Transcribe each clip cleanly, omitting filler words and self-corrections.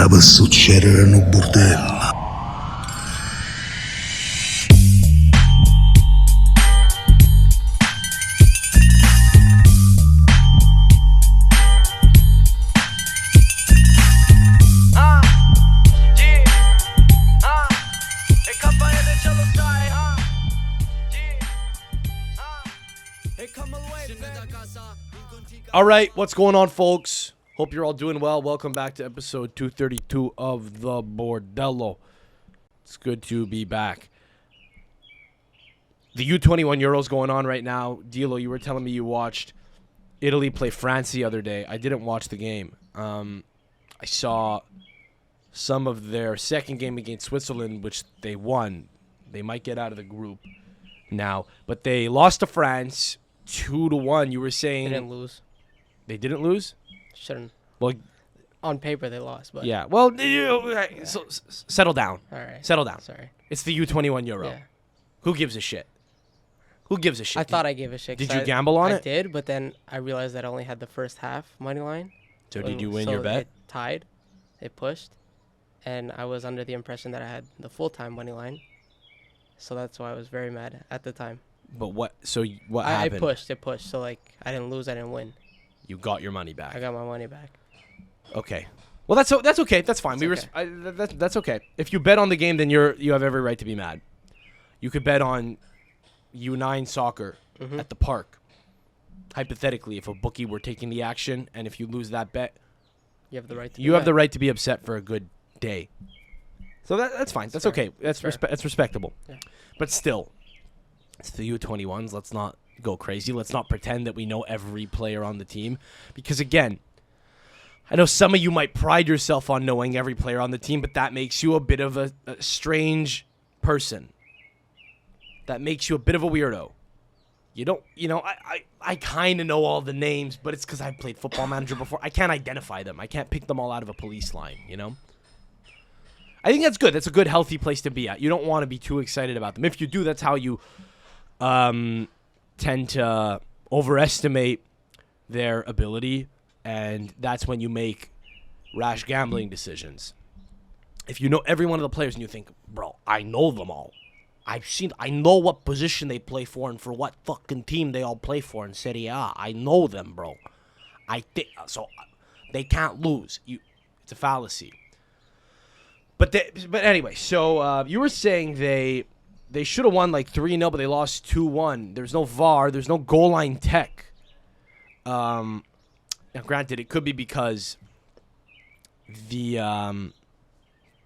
sta per succedere in un bordello. All right, what's going on, folks? Hope you're all doing well. Welcome back to episode 232 of the Bordello. It's good to be back. The U21 Euro's going on right now. Dilo, you were telling me you watched Italy play France the other day. I didn't watch the game. I saw some of their second game against Switzerland, which they won. They might get out of the group now, but they lost to France 2-1. You were saying They didn't lose. They didn't lose? Shouldn't. Well, On paper, they lost, but yeah. Well, so settle down. all right. Settle down. Sorry. It's the U21 Euro. Yeah. Who gives a shit? Who gives a shit? I thought I gave a shit. 'cause Did you gamble on I it? did, but then I realized that I only had the first half money line. So did you win So your bet? It tied. It pushed. And I was under the impression that I had the full-time money line. So that's why I was very mad at the time. But what? So what I happened? pushed. It pushed. So, like, I didn't lose. I didn't win. You got your money back. I got my money back. Okay. Well, that's okay. That's fine. It's okay. That's okay. If you bet on the game, then you have every right to be mad. You could bet on U9 soccer at the park. Hypothetically, if a bookie were taking the action, and if you lose that bet, You have the right to you be have the mad. right to be upset for a good day. So that's fine. That's fair. okay. That's Fair. that's respectable. Yeah. But still, it's the U21s. Let's not go crazy. Let's not pretend that we know every player on the team. Because, again, I know some of you might pride yourself on knowing every player on the team, but that makes you a bit of a strange person. That makes you a bit of a weirdo. You don't, I kind of know all the names, but it's because I've played Football Manager before. I can't identify them. I can't pick them all out of a police line, I think that's good. That's a good, healthy place to be at. You don't want to be too excited about them. If you do, that's how you tend to overestimate their ability, and that's when you make rash gambling decisions. If you know every one of the players and you think, bro, I know them all. I know what position they play for and for what fucking team they all play for in Serie A. I know them, bro. So they can't lose. It's a fallacy. But anyway, so you were saying they should have won like 3-0, but they lost 2-1. There's no VAR. There's no goal line tech. Now, granted, it could be because the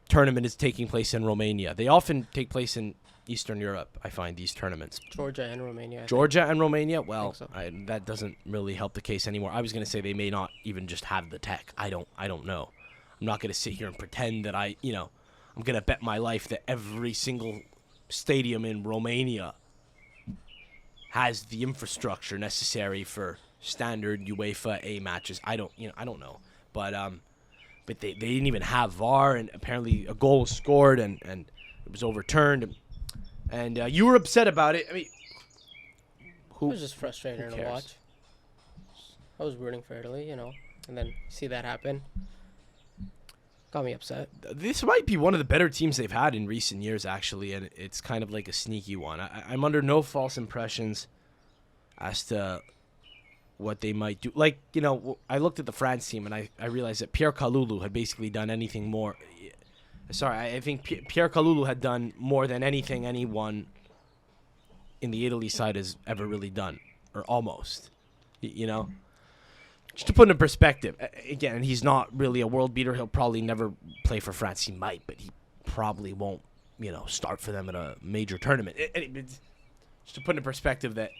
tournament is taking place in Romania. They often take place in Eastern Europe, I find, these tournaments. Georgia and Romania. I think. Georgia and Romania? Well, so. That doesn't really help the case anymore. I was going to say they may not even just have the tech. I don't know. I'm not going to sit here and pretend that I'm going to bet my life that every single stadium in Romania has the infrastructure necessary for standard UEFA A matches. I don't know. But they didn't even have VAR, and apparently a goal was scored and it was overturned. And you were upset about it. I mean, It was just frustrating who to cares? watch. I was rooting for Italy, and then see that happen. Got me upset. This might be one of the better teams they've had in recent years, actually, and it's kind of like a sneaky one. I'm under no false impressions as to what they might do. Like, I looked at the France team, and I realized that Pierre Kalulu had basically done anything more. Sorry, I think Pierre Kalulu had done more than anything anyone in the Italy side has ever really done, or almost, Just to put it in perspective, again, he's not really a world beater. He'll probably never play for France. He might, but he probably won't, start for them at a major tournament. Just to put in perspective that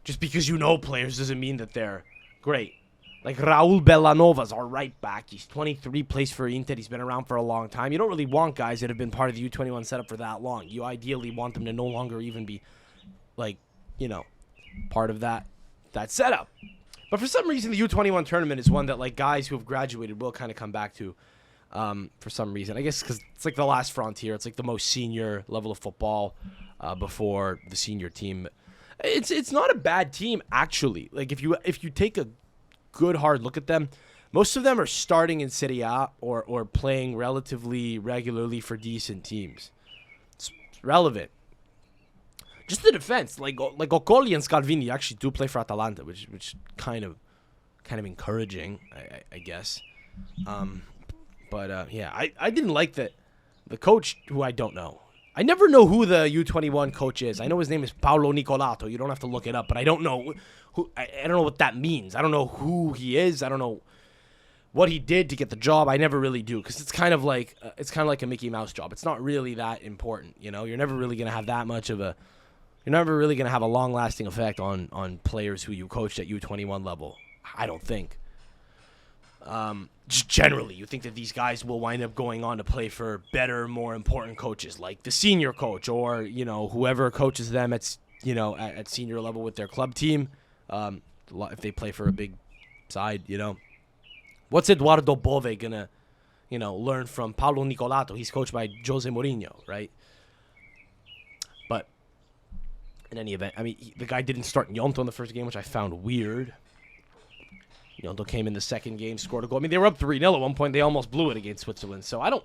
just because you know players doesn't mean that they're great. Like Raul Bellanova's our right back. He's 23, plays for Inter. He's been around for a long time. You don't really want guys that have been part of the U21 setup for that long. You ideally want them to no longer even be, part of that setup. But for some reason, the U21 tournament is one that guys who have graduated will kind of come back to for some reason. I guess because it's like the last frontier. It's like the most senior level of football before the senior team. It's not a bad team, actually. Like, if you take a good hard look at them, most of them are starting in Serie A or playing relatively regularly for decent teams. It's relevant. Just the defense, like Okoli and Scalvini actually do play for Atalanta, which kind of encouraging, I guess. But I didn't like the coach, who I don't know. I never know who the U21 coach is. I know his name is Paolo Nicolato. You don't have to look it up, but I don't know who. I don't know what that means. I don't know who he is. I don't know what he did to get the job. I never really do, because it's kind of like a Mickey Mouse job. It's not really that important, you know. You're never really gonna have that much of a. You're never really gonna have a long-lasting effect on players who you coached at U21 level. I don't think. Just generally, you think that these guys will wind up going on to play for better, more important coaches, like the senior coach, or whoever coaches them at senior level with their club team. If they play for a big side, what's Eduardo Bove gonna, learn from Paolo Nicolato? He's coached by Jose Mourinho, right? But in any event, I mean, the guy didn't start Gnonto in the first game, which I found weird. Gnonto came in the second game, scored a goal. I mean, they were up 3-0 at one point. They almost blew it against Switzerland. So I don't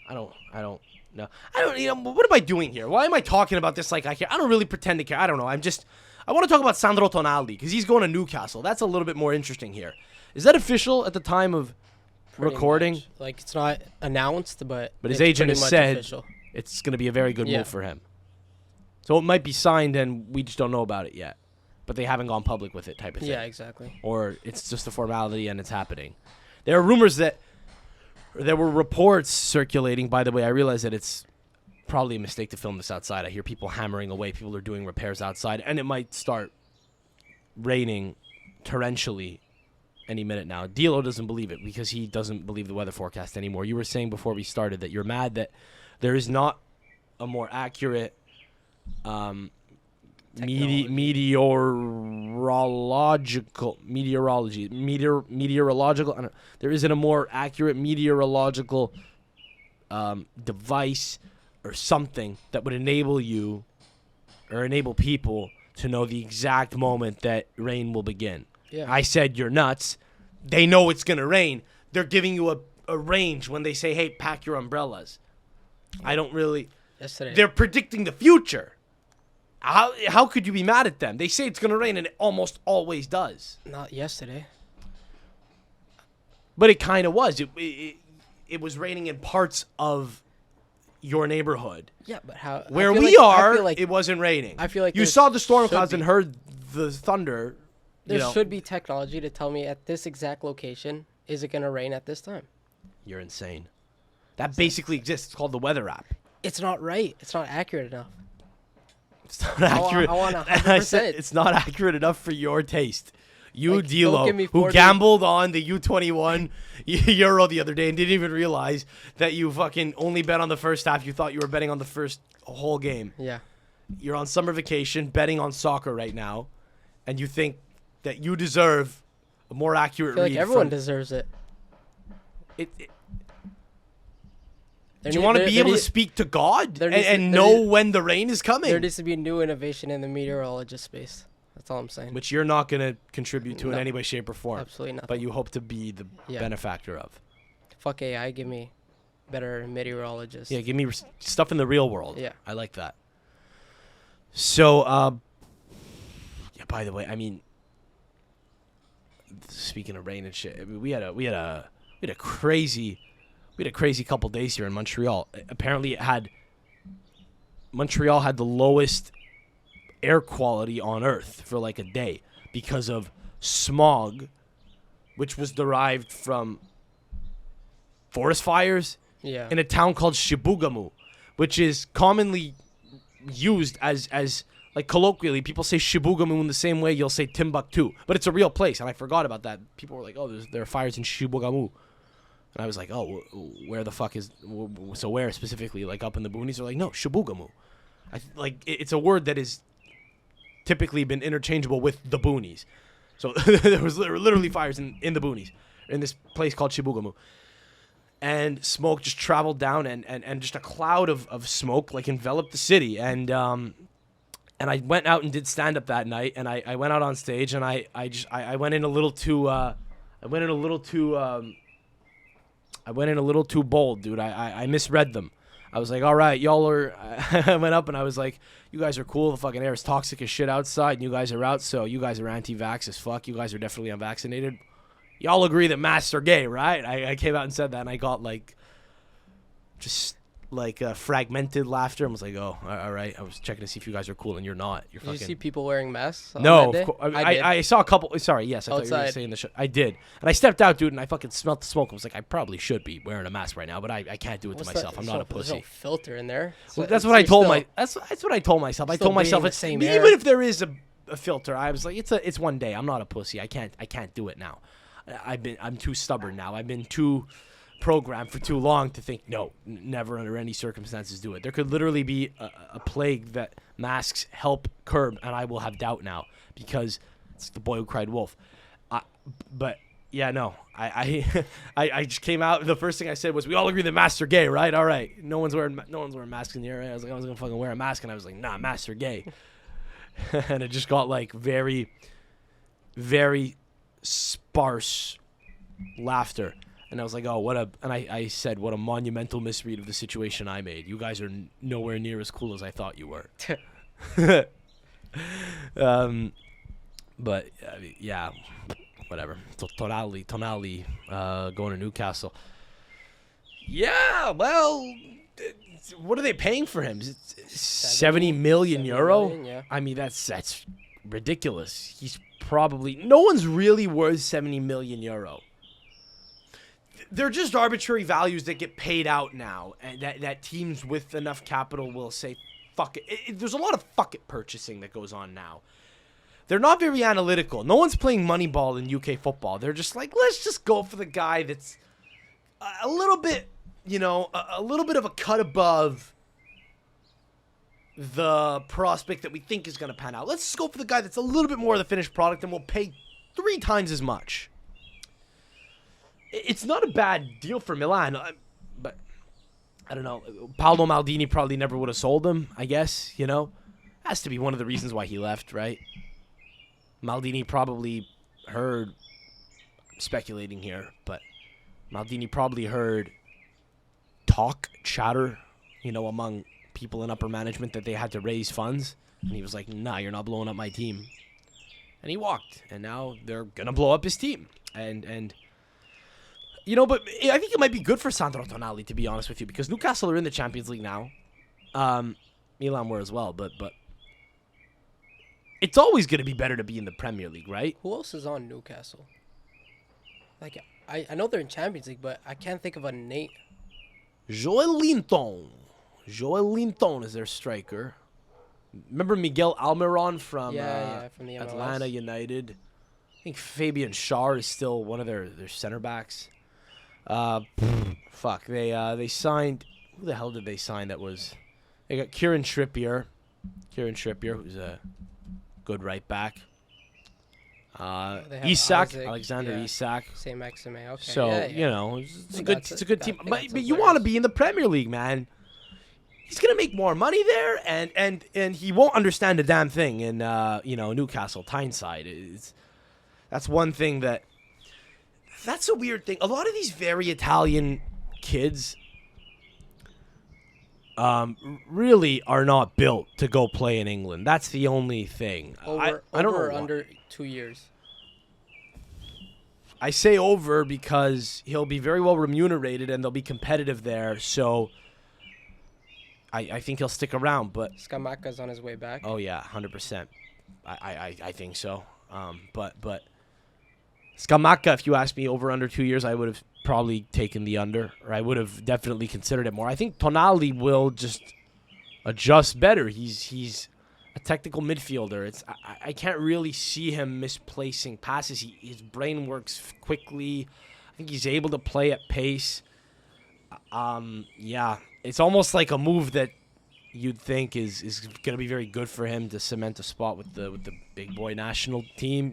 know. What am I doing here? Why am I talking about this like I care? I don't really pretend to care. I don't know. I want to talk about Sandro Tonali, because he's going to Newcastle. That's a little bit more interesting here. Is that official at the time of recording? Much. Like, it's not announced, but his agent has said official. It's going to be a very good move for him. So it might be signed, and we just don't know about it yet. But they haven't gone public with it, type of thing. Yeah, exactly. Or it's just a formality and it's happening. There are rumors there were reports circulating. By the way, I realize that it's probably a mistake to film this outside. I hear people hammering away. People are doing repairs outside, and it might start raining torrentially any minute now. Dilo doesn't believe it, because he doesn't believe the weather forecast anymore. You were saying before we started that you're mad that there is not a more accurate meteorological. I don't know. There isn't a more accurate meteorological device or something that would enable you or enable people to know the exact moment that rain will begin. Yeah. I said you're nuts. They know it's gonna rain. They're giving you a range when they say, "Hey, pack your umbrellas." I don't really. Yesterday. They're predicting the future. How could you be mad at them? They say it's going to rain, and it almost always does. Not yesterday. But it kind of was. It was raining in parts of your neighborhood. Yeah, but how? Where we are, it wasn't raining. I feel like you saw the storm clouds and heard the thunder. There should be technology to tell me at this exact location, is it going to rain at this time? You're insane. That basically exists. It's called the weather app. It's not right. It's not accurate enough. It's not accurate. I want 100%. I said it's not accurate enough for your taste. You, Like, Dilo, who gambled on the U21 Euro the other day and didn't even realize that you fucking only bet on the first half. You thought you were betting on the first whole game. Yeah. You're on summer vacation betting on soccer right now, and you think that you deserve a more accurate I feel read. like everyone deserves it. Do you want to be able to speak to God and know when the rain is coming? There needs to be new innovation in the meteorologist space. That's all I'm saying. Which you're not going to contribute to in any way, shape, or form. Absolutely not. But you hope to be the benefactor of. Fuck AI, give me better meteorologists. Yeah, give me stuff in the real world. Yeah. I like that. So, by the way, I mean, speaking of rain and shit, I mean, we had a crazy couple days here in Montreal. Apparently, Montreal had the lowest air quality on Earth for like a day because of smog, which was derived from forest fires in a town called Shibugamu, which is commonly used as like colloquially, people say Shibugamu in the same way you'll say Timbuktu, but it's a real place, and I forgot about that. People were like, "Oh, there are fires in Shibugamu." And I was like, oh, where the fuck is... So where specifically? Like up in the boonies? They're like, no, Shibugamu. It's a word that is typically been interchangeable with the boonies. So there were literally fires in the boonies, in this place called Shibugamu. And smoke just traveled down, and just a cloud of smoke like enveloped the city. And I went out and did stand-up that night, and I went out on stage, and I went in a little too... I went in a little too. I went in a little too bold, dude. I misread them. I was like, all right, y'all are. I went up and I was like, you guys are cool. The fucking air is toxic as shit outside, and you guys are out. So you guys are anti-vax as fuck. You guys are definitely unvaccinated. Y'all agree that masks are gay, right? I came out and said that, and I got like, just like fragmented laughter. I was like, oh, all right. I was checking to see if you guys are cool, and you're not. You're Did fucking. you see people wearing masks? No, that of course. day? I saw a couple. Sorry, yes, I thought you were Outside. saying the shit. I did, and I stepped out, dude, and I fucking smelled the smoke. I was like, I probably should be wearing a mask right now, but I can't do it to myself. I'm not a There's pussy. no filter in there. Well, that's what I told my. That's what I told myself. I still told myself breathing the it's same even air. if there is a filter. I was like, it's one day. I'm not a pussy. I can't do it now. I'm too stubborn now. I've been too programmed for too long to think no, never under any circumstances do it. There could literally be a plague that masks help curb, and I will have doubt now because it's the boy who cried wolf. But yeah, no, I just came out. The first thing I said was, we all agree that masks are gay, right? All right, no one's wearing masks in the area. I was like, I was gonna fucking wear a mask, and I was like, nah, masks are gay. And it just got like very, very sparse laughter. And I was like, oh, I said, what a monumental misread of the situation I made. You guys are nowhere near as cool as I thought you were. But yeah, whatever. Tonali, going to Newcastle. Yeah, well, what are they paying for him? 70 million euro? million, yeah. I mean, that's ridiculous. He's probably, no one's really worth 70 million euro. They're just arbitrary values that get paid out now, and that teams with enough capital will say, fuck it. There's a lot of fuck it purchasing that goes on now. They're not very analytical. No one's playing Moneyball in UK football. They're just like, let's just go for the guy that's a little bit, a little bit of a cut above the prospect that we think is going to pan out. Let's just go for the guy that's a little bit more of the finished product, and we'll pay 3 times as much. It's not a bad deal for Milan, but I don't know. Paolo Maldini probably never would have sold him, I guess, Has to be one of the reasons why he left, right? Maldini probably heard, I'm speculating here, but Maldini probably heard chatter, among people in upper management that they had to raise funds. And he was like, nah, you're not blowing up my team. And he walked. And now they're going to blow up his team. And but I think it might be good for Sandro Tonali, to be honest with you, because Newcastle are in the Champions League now. Milan were as well, but it's always going to be better to be in the Premier League, right? Who else is on Newcastle? Like, I know they're in Champions League, but I can't think of a name. Joel Linton is their striker. Remember Miguel Almiron from from the MLS. Atlanta United? I think Fabian Schär is still one of their center backs. Fuck. They signed. Who the hell did they sign? They got Kieran Trippier, who's a good right back. Alexander Isak. Same Maxime. Okay. So yeah. it's a good team. But you want to be in the Premier League, man. He's gonna make more money there, and he won't understand a damn thing in Newcastle Tyneside. That's one thing that's a weird thing. A lot of these very Italian kids really are not built to go play in England. That's the only thing. I don't know. Over under 2 years. I say over because he'll be very well remunerated and they'll be competitive there. So I think he'll stick around. But Scamacca's on his way back. Oh yeah, 100%. I think so. But Scamacca, if you asked me over under 2 years, I would have probably taken the under, or I would have definitely considered it more. I think Tonali will just adjust better. He's a technical midfielder. I can't really see him misplacing passes. His brain works quickly. I think he's able to play at pace. Yeah, it's almost like a move that you'd think is going to be very good for him to cement a spot with the big boy national team.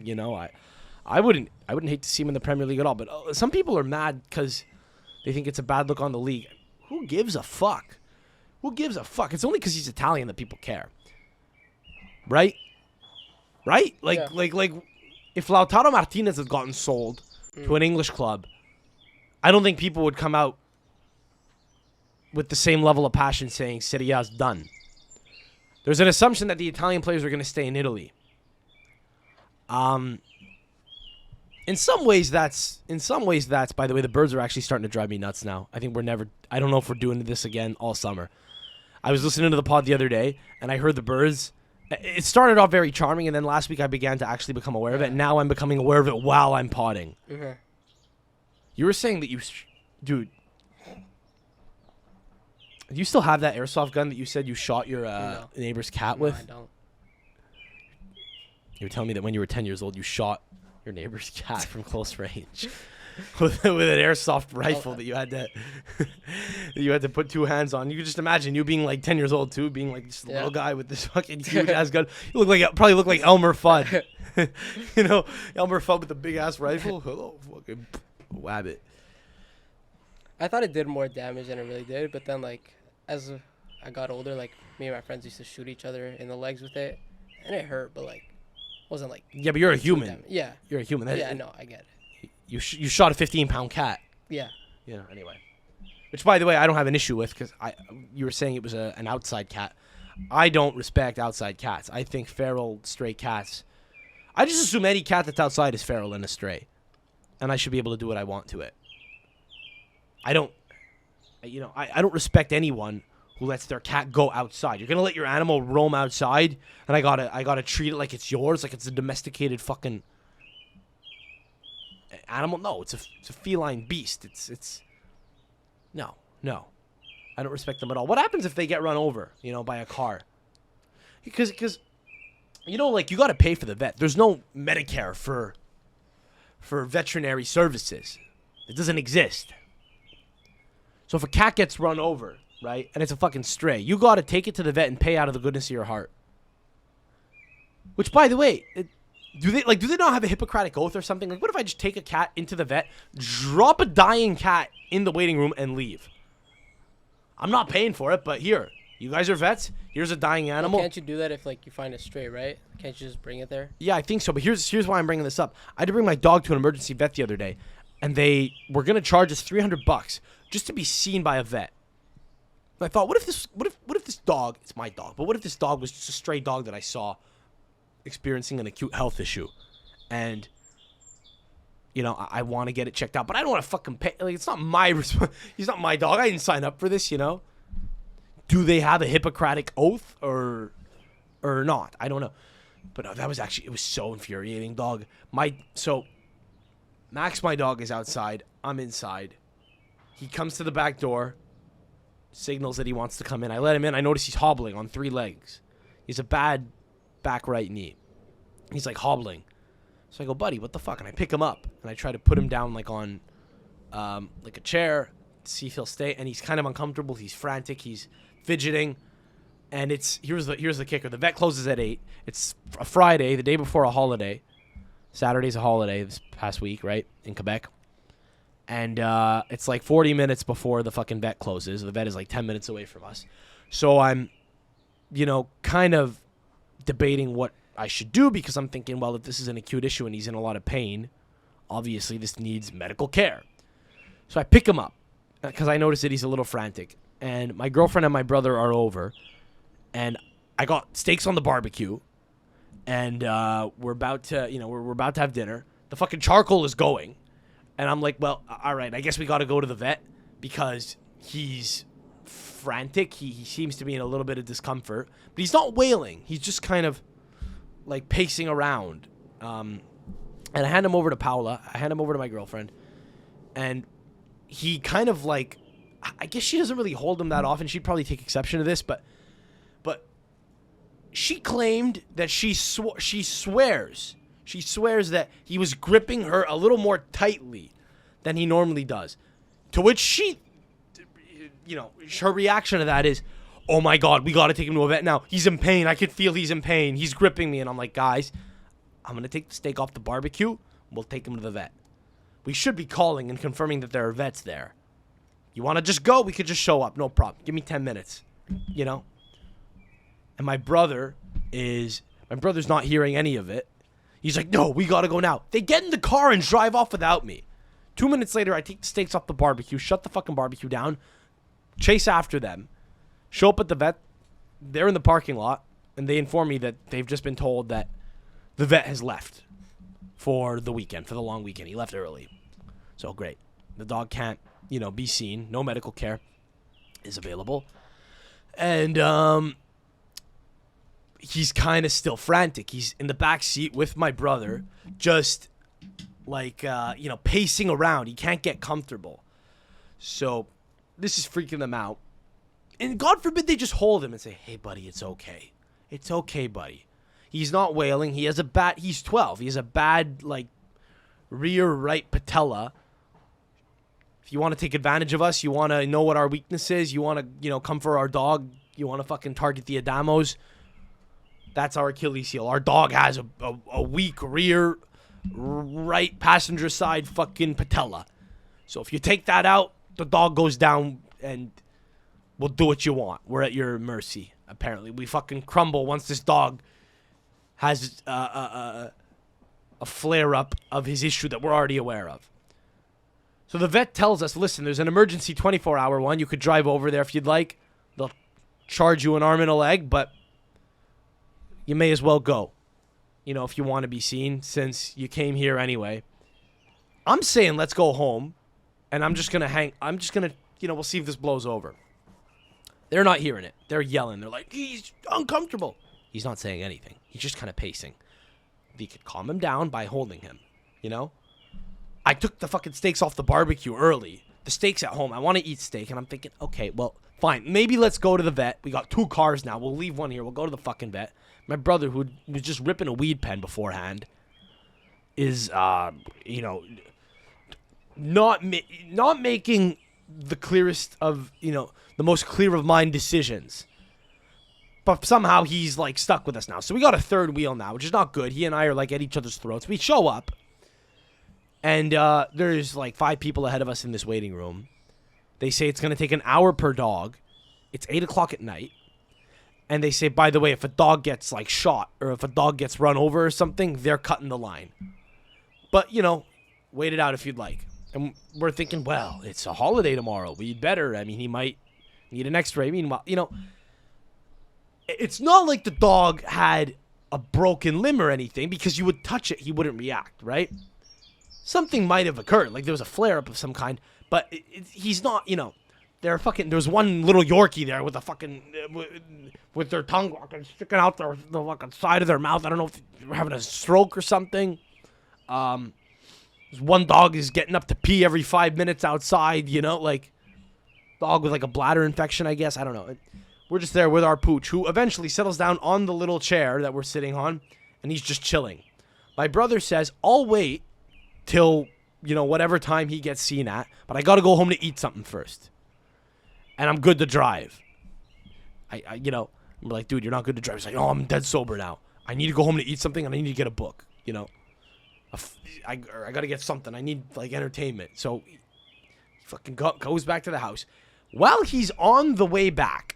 I wouldn't hate to see him in the Premier League at all. But some people are mad because they think it's a bad look on the league. Who gives a fuck? It's only because he's Italian that people care. Right? Like if Lautaro Martinez had gotten sold to an English club, I don't think people would come out with the same level of passion saying Serie A's done. There's an assumption that the Italian players are going to stay in Italy. In some ways that's by the way, the birds are actually starting to drive me nuts now. I don't know if we're doing this again all summer. I was listening to the pod the other day and I heard the birds. It started off very charming, and then last week I began to actually become aware of it. And now I'm becoming aware of it while I'm podding. Mm-hmm. You were saying that dude, do you still have that airsoft gun that you said you shot your neighbor's cat with? No, I don't. You were telling me that when you were 10 years old, you shot your neighbor's cat from close range with an airsoft rifle that you had to put two hands on. You could just imagine you being like 10 years old too, being like this little guy with this fucking huge ass gun. You probably look like Elmer Fudd. You know, Elmer Fudd with the big ass rifle. Hello, fucking wabbit. I thought it did more damage than it really did, but then like as I got older, like me and my friends used to shoot each other in the legs with it, and it hurt, but like wasn't like. Yeah, but you're a human. Yeah. You're a human. Yeah, no, I get it. You shot a 15-pound cat. Yeah. You know, anyway. Which, by the way, I don't have an issue with because you were saying it was an outside cat. I don't respect outside cats. I think feral, stray cats. I just assume any cat that's outside is feral and a stray. And I should be able to do what I want to it. I don't respect anyone who lets their cat go outside. You're gonna let your animal roam outside, and I gotta treat it like it's yours, like it's a domesticated fucking animal. No, it's a feline beast. It's no. I don't respect them at all. What happens if they get run over, by a car? Because like you gotta pay for the vet. There's no Medicare for veterinary services. It doesn't exist. So if a cat gets run over, right, and it's a fucking stray, you got to take it to the vet and pay out of the goodness of your heart. Which, by the way, do they not have a Hippocratic oath or something? Like, what if I just take a cat into the vet, drop a dying cat in the waiting room, and leave? I'm not paying for it, but here, you guys are vets. Here's a dying animal. Well, can't you do that if like you find a stray, right? Can't you just bring it there? Yeah, I think so. But here's why I'm bringing this up. I had to bring my dog to an emergency vet the other day, and they were gonna charge us $300 just to be seen by a vet. And I thought, what if this dog? It's my dog, but what if this dog was just a stray dog that I saw experiencing an acute health issue, and I want to get it checked out, but I don't want to fucking pay. Like, it's not my he's not my dog. I didn't sign up for this. Do they have a Hippocratic oath or not? I don't know. But no, it was so infuriating, dog. So Max, my dog, is outside. I'm inside. He comes to the back door, signals that he wants to come in. I let him in. I notice he's hobbling on 3 legs. He's a bad back right knee. He's like hobbling. So I go, buddy, what the fuck? And I pick him up and I try to put him down like on like a chair to see if he'll stay. And he's kind of uncomfortable. He's frantic. He's fidgeting. And here's the kicker. The vet closes at 8. It's a Friday, the day before a holiday. Saturday's a holiday this past week, right, in Quebec. And it's like 40 minutes before the fucking vet closes. The vet is like 10 minutes away from us. So I'm, kind of debating what I should do because I'm thinking, well, if this is an acute issue and he's in a lot of pain, obviously this needs medical care. So I pick him up because I notice that he's a little frantic. And my girlfriend and my brother are over. And I got steaks on the barbecue. And we're about to, we're about to have dinner. The fucking charcoal is going. And I'm like, well, all right, I guess we got to go to the vet because he's frantic. He seems to be in a little bit of discomfort. But he's not wailing. He's just kind of like pacing around. And I hand him over to Paula. I hand him over to my girlfriend. And he kind of like, I guess she doesn't really hold him that often. She'd probably take exception to this. But she claimed that she swears that he was gripping her a little more tightly than he normally does. To which she, her reaction to that is, oh my God, we got to take him to a vet now. He's in pain. I could feel he's in pain. He's gripping me. And I'm like, guys, I'm going to take the steak off the barbecue. We'll take him to the vet. We should be calling and confirming that there are vets there. You want to just go? We could just show up. No problem. Give me 10 minutes, And my brother's not hearing any of it. He's like, no, we got to go now. They get in the car and drive off without me. 2 minutes later, I take the steaks off the barbecue, shut the fucking barbecue down, chase after them, show up at the vet. They're in the parking lot, and they inform me that they've just been told that the vet has left for the weekend, for the long weekend. He left early. So great. The dog can't, be seen. No medical care is available. And he's kind of still frantic. He's in the back seat with my brother, just like, pacing around. He can't get comfortable. So this is freaking them out. And God forbid they just hold him and say, hey, buddy, it's okay. It's okay, buddy. He's not wailing. He has he's 12. He has a bad, rear right patella. If you want to take advantage of us, you want to know what our weakness is, you want to, come for our dog, you want to fucking target the Adamos, that's our Achilles heel. Our dog has a weak rear right passenger side fucking patella. So if you take that out, the dog goes down and we'll do what you want. We're at your mercy, apparently. We fucking crumble once this dog has a flare-up of his issue that we're already aware of. So the vet tells us, listen, there's an emergency 24-hour one. You could drive over there if you'd like. They'll charge you an arm and a leg, but you may as well go, if you want to be seen, since you came here anyway. I'm saying let's go home, and I'm just going to we'll see if this blows over. They're not hearing it. They're yelling. They're like, he's uncomfortable. He's not saying anything. He's just kind of pacing. They could calm him down by holding him, I took the fucking steaks off the barbecue early. The steak's at home. I want to eat steak, and I'm thinking, okay, well, fine. Maybe let's go to the vet. We got 2 cars now. We'll leave one here. We'll go to the fucking vet. My brother, who was just ripping a weed pen beforehand, is, not making the clearest of, the most clear of mind decisions. But somehow he's, stuck with us now. So we got a third wheel now, which is not good. He and I are, at each other's throats. We show up. And there's 5 people ahead of us in this waiting room. They say it's going to take an hour per dog. It's 8 o'clock at night. And they say, by the way, if a dog gets shot or if a dog gets run over or something, they're cutting the line. But, wait it out if you'd like. And we're thinking, well, it's a holiday tomorrow. We'd better. I mean, he might need an x-ray. Meanwhile, it's not like the dog had a broken limb or anything, because you would touch it, he wouldn't react, right? Something might have occurred, there was a flare-up of some kind, but he's not, there's one little Yorkie there with a fucking, with their tongue sticking out the fucking side of their mouth. I don't know if they're having a stroke or something. There's one dog is getting up to pee every 5 minutes outside, dog with a bladder infection, I guess. I don't know. We're just there with our pooch, who eventually settles down on the little chair that we're sitting on, and he's just chilling. My brother says, I'll wait till, whatever time he gets seen at, but I got to go home to eat something first. And I'm good to drive. I'm like, dude, you're not good to drive. He's like, oh, I'm dead sober now. I need to go home to eat something, and I need to get a book, I got to get something. I need, entertainment. So he fucking goes back to the house. While he's on the way back,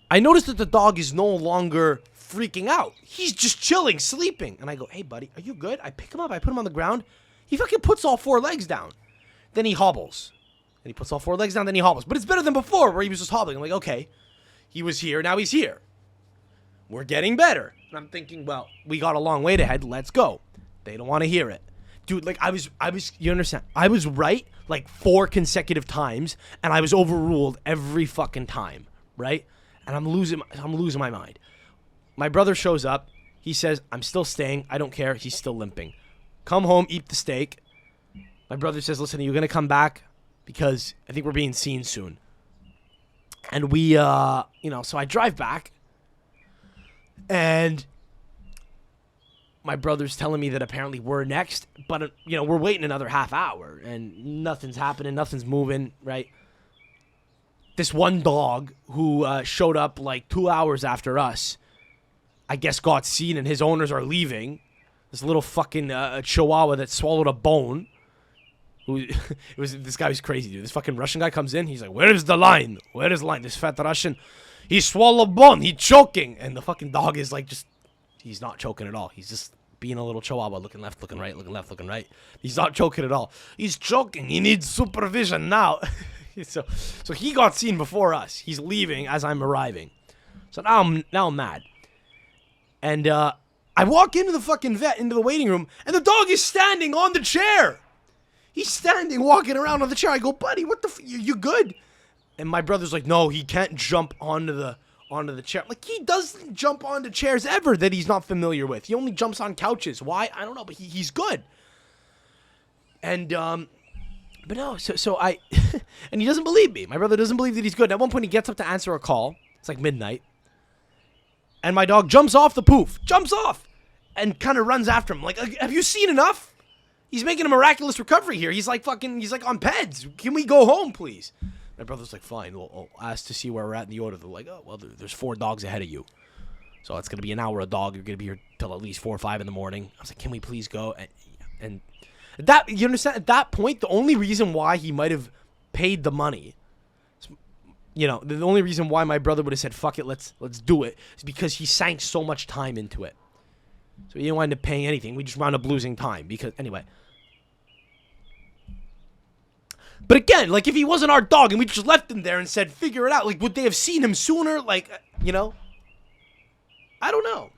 I noticed that the dog is no longer freaking out. He's just chilling, sleeping. And I go, hey, buddy, are you good? I pick him up. I put him on the ground. He fucking puts all 4 legs down. Then he hobbles. Then he puts all 4 legs down, then he hobbles. But it's better than before, where he was just hobbling. I'm like, okay, he was here, now he's here. We're getting better. And I'm thinking, well, we got a long way ahead. Let's go. They don't want to hear it. Dude, I was, you understand? I was right, 4 consecutive times, and I was overruled every fucking time, right? And I'm losing my mind. My brother shows up. He says, I'm still staying. I don't care. He's still limping. Come home, eat the steak. My brother says, listen, are you going to come back? Because I think we're being seen soon. And we, so I drive back. And my brother's telling me that apparently we're next. But, we're waiting another half hour. And nothing's happening. Nothing's moving, right? This one dog who showed up 2 hours after us, I guess got seen, and his owners are leaving. This little fucking chihuahua that swallowed a bone. This guy was crazy, dude. This fucking Russian guy comes in. He's like, where is the line? Where is the line? This fat Russian, he swallowed bone. He's choking. And the fucking dog is just He's not choking at all. He's just being a little chihuahua, looking left, looking right, looking left, looking right. He's not choking at all. He's choking. He needs supervision now. So he got seen before us. He's leaving as I'm arriving. So now I'm mad. And I walk into the fucking vet, into the waiting room, and the dog is standing on the chair. He's standing, walking around on the chair. I go, buddy, what the you good? And my brother's like, no, he can't jump onto the chair. Like, he doesn't jump onto chairs ever that he's not familiar with. He only jumps on couches. Why? I don't know, but he's good. And, but no, so I, and he doesn't believe me. My brother doesn't believe that he's good. And at one point, he gets up to answer a call. It's like midnight. And my dog jumps off the poof, and kind of runs after him. Like, have you seen enough? He's making a miraculous recovery here. He's like on peds. Can we go home, please? My brother's like, fine, we'll ask to see where we're at in the order. They're like, oh, well, there's 4 dogs ahead of you. So it's going to be an hour a dog. You're going to be here till at least 4 or 5 in the morning. I was like, can we please go? And that, you understand, at that point, the only reason why he might have paid the money, you know, the only reason why my brother would have said, fuck it, let's do it, is because he sank so much time into it. So he didn't wind up paying anything. We just wound up losing time because, anyway. But again, like, if he wasn't our dog and we just left him there and said, figure it out, like, would they have seen him sooner? Like, you know? I don't know.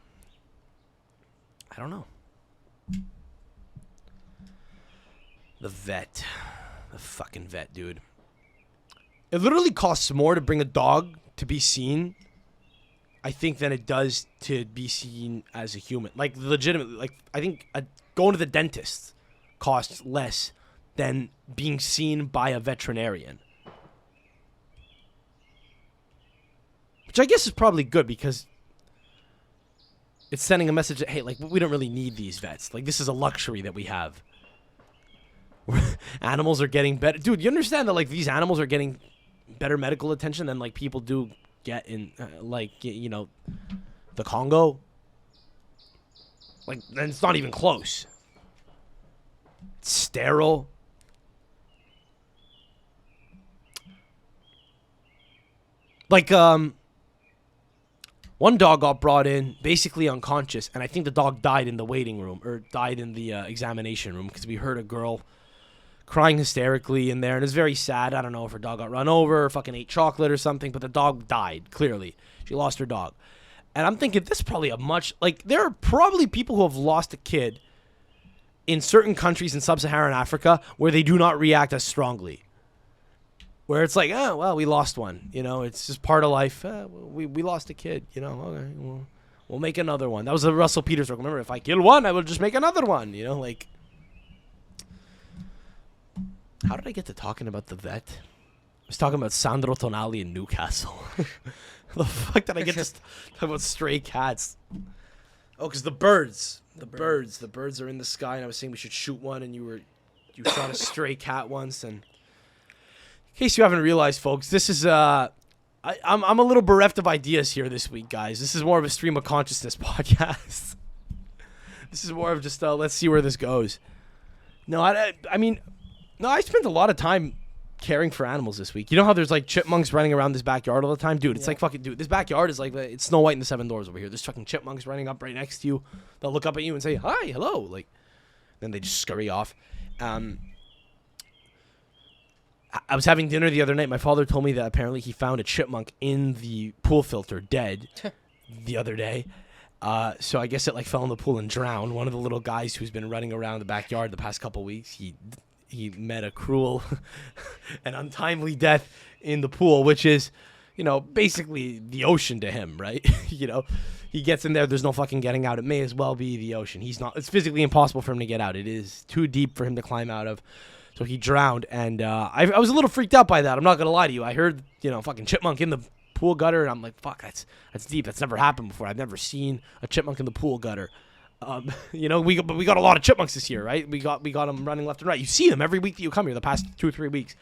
The vet. The fucking vet, dude. It literally costs more to bring a dog to be seen, I think, than it does to be seen as a human. Like, legitimately, like, I think going to the dentist costs less than being seen by a veterinarian. Which I guess is probably good because it's sending a message that, hey, like, we don't really need these vets. Like, this is a luxury that we have. Animals are getting better. Dude, you understand that, like, these animals are getting better medical attention than, like, people do get in, like, you know, the Congo? Like, and it's not even close. It's sterile. Like, one dog got brought in basically unconscious, and I think the dog died in the waiting room, or died in the examination room, because we heard a girl crying hysterically in there, and it's very sad. I don't know if her dog got run over or fucking ate chocolate or something, but the dog died, clearly. She lost her dog. And I'm thinking, this is probably there are probably people who have lost a kid in certain countries in sub-Saharan Africa where they do not react as strongly. Where it's like, oh, well, we lost one. You know, it's just part of life. We lost a kid, you know. Okay, we'll make another one. That was the Russell Peters joke. Remember, if I kill one, I will just make another one. You know, like. How did I get to talking about the vet? I was talking about Sandro Tonali in Newcastle. The fuck did I get to talk about stray cats? Oh, because the birds are in the sky, and I was saying we should shoot one, and you shot a stray cat once, and in case you haven't realized, folks, this is I'm a little bereft of ideas here this week, guys. This is more of a stream of consciousness podcast. This is more of just let's see where this goes. No, I mean, no, I spent a lot of time caring for animals this week. You know how there's like chipmunks running around this backyard all the time? Dude, it's like fucking, dude, this backyard is like, it's Snow White and the Seven Dwarfs over here. There's fucking chipmunks running up right next to you. They'll look up at you and say, hi, hello. Like, then they just scurry off. I was having dinner the other night. My father told me that apparently he found a chipmunk in the pool filter dead the other day. So I guess it like fell in the pool and drowned. One of the little guys who's been running around the backyard the past couple weeks, he met a cruel and untimely death in the pool, which is, you know, basically the ocean to him, right? You know, he gets in there, there's no fucking getting out. It may as well be the ocean. It's physically impossible for him to get out. It is too deep for him to climb out of. So he drowned, and I was a little freaked out by that. I'm not going to lie to you. I heard, you know, fucking chipmunk in the pool gutter, and I'm like, fuck, that's deep. That's never happened before. I've never seen a chipmunk in the pool gutter. You know, we got a lot of chipmunks this year, right? We got them running left and right. You see them every week that you come here the past 2 or 3 weeks.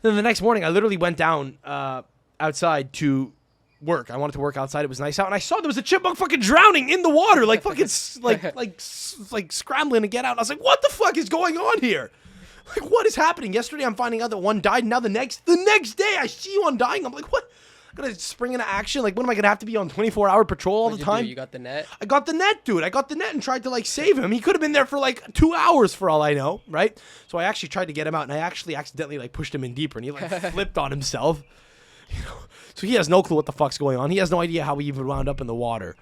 Then the next morning, I literally went down outside to work. I wanted to work outside. It was nice out, and I saw there was a chipmunk fucking drowning in the water, like fucking like scrambling to get out. And I was like, what the fuck is going on here? Like, what is happening? Yesterday, I'm finding out that one died. And now the next day, I see one dying. I'm like, what? gonna spring into action. Like, what am I gonna have to be on 24-hour patrol all the time? You got the net? I got the net, dude. I got the net and tried to like save him. He could have been there for like 2 hours for all I know, right? So I actually tried to get him out, and I actually accidentally like pushed him in deeper, and he like flipped on himself. So he has no clue what the fuck's going on. He has no idea how he even wound up in the water.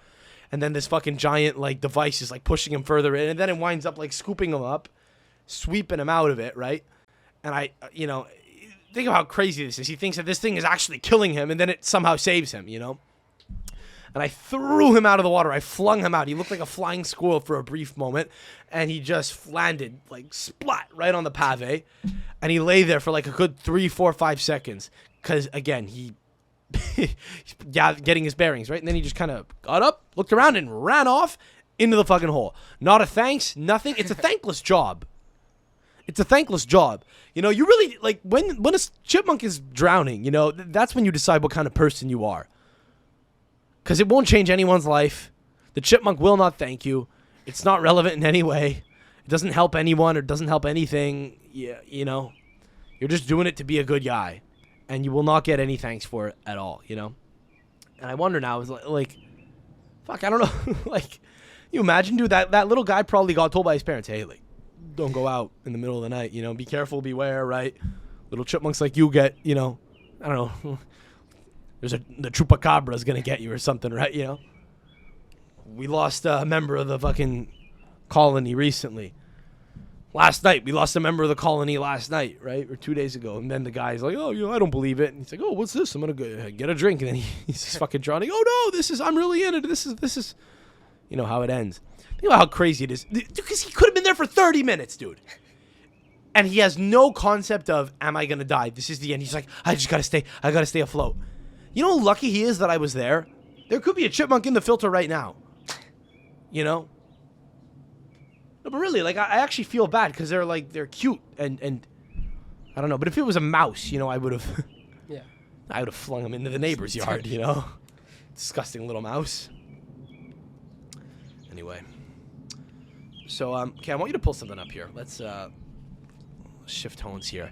And then this fucking giant like device is like pushing him further in, and then it winds up like scooping him up, sweeping him out of it, right? And I, think of how crazy this is. He thinks that this thing is actually killing him, and then it somehow saves him, And I threw him out of the water. I flung him out. He looked like a flying squirrel for a brief moment, and he just landed, like, splat, right on the pave. And he lay there for, like, a good 3, 4, 5 seconds. Because, again, he's getting his bearings, right? And then he just kind of got up, looked around, and ran off into the fucking hole. Not a thanks, nothing. It's a thankless job. It's a thankless job. You really, like, when a chipmunk is drowning, that's when you decide what kind of person you are. Because it won't change anyone's life. The chipmunk will not thank you. It's not relevant in any way. It doesn't help anyone or doesn't help anything. Yeah, you're just doing it to be a good guy. And you will not get any thanks for it at all, And I wonder now, is like, fuck, I don't know. Like, you imagine, dude, that little guy probably got told by his parents, hey, like, don't go out in the middle of the night, be careful, beware, right? Little chipmunks like you get, I don't know, the chupacabra's gonna get you or something, right? We lost a member of the fucking colony recently. Last night, we lost a member of the colony last night, right? Or 2 days ago. And then the guy's like, oh, I don't believe it. And he's like, oh, what's this? I'm gonna go get a drink. And then he's just fucking drowning. Oh no, I'm really in it. This is how it ends. You know how crazy it is? Because he could have been there for 30 minutes, dude. And he has no concept of, am I going to die? This is the end. He's like, I gotta stay afloat. You know how lucky he is that I was there? There could be a chipmunk in the filter right now. No, but really, like, I actually feel bad because they're cute and I don't know. But if it was a mouse, I would have, yeah, I would have flung him into the neighbor's yard, Disgusting little mouse. Anyway. So, okay, I want you to pull something up here. Let's shift tones here.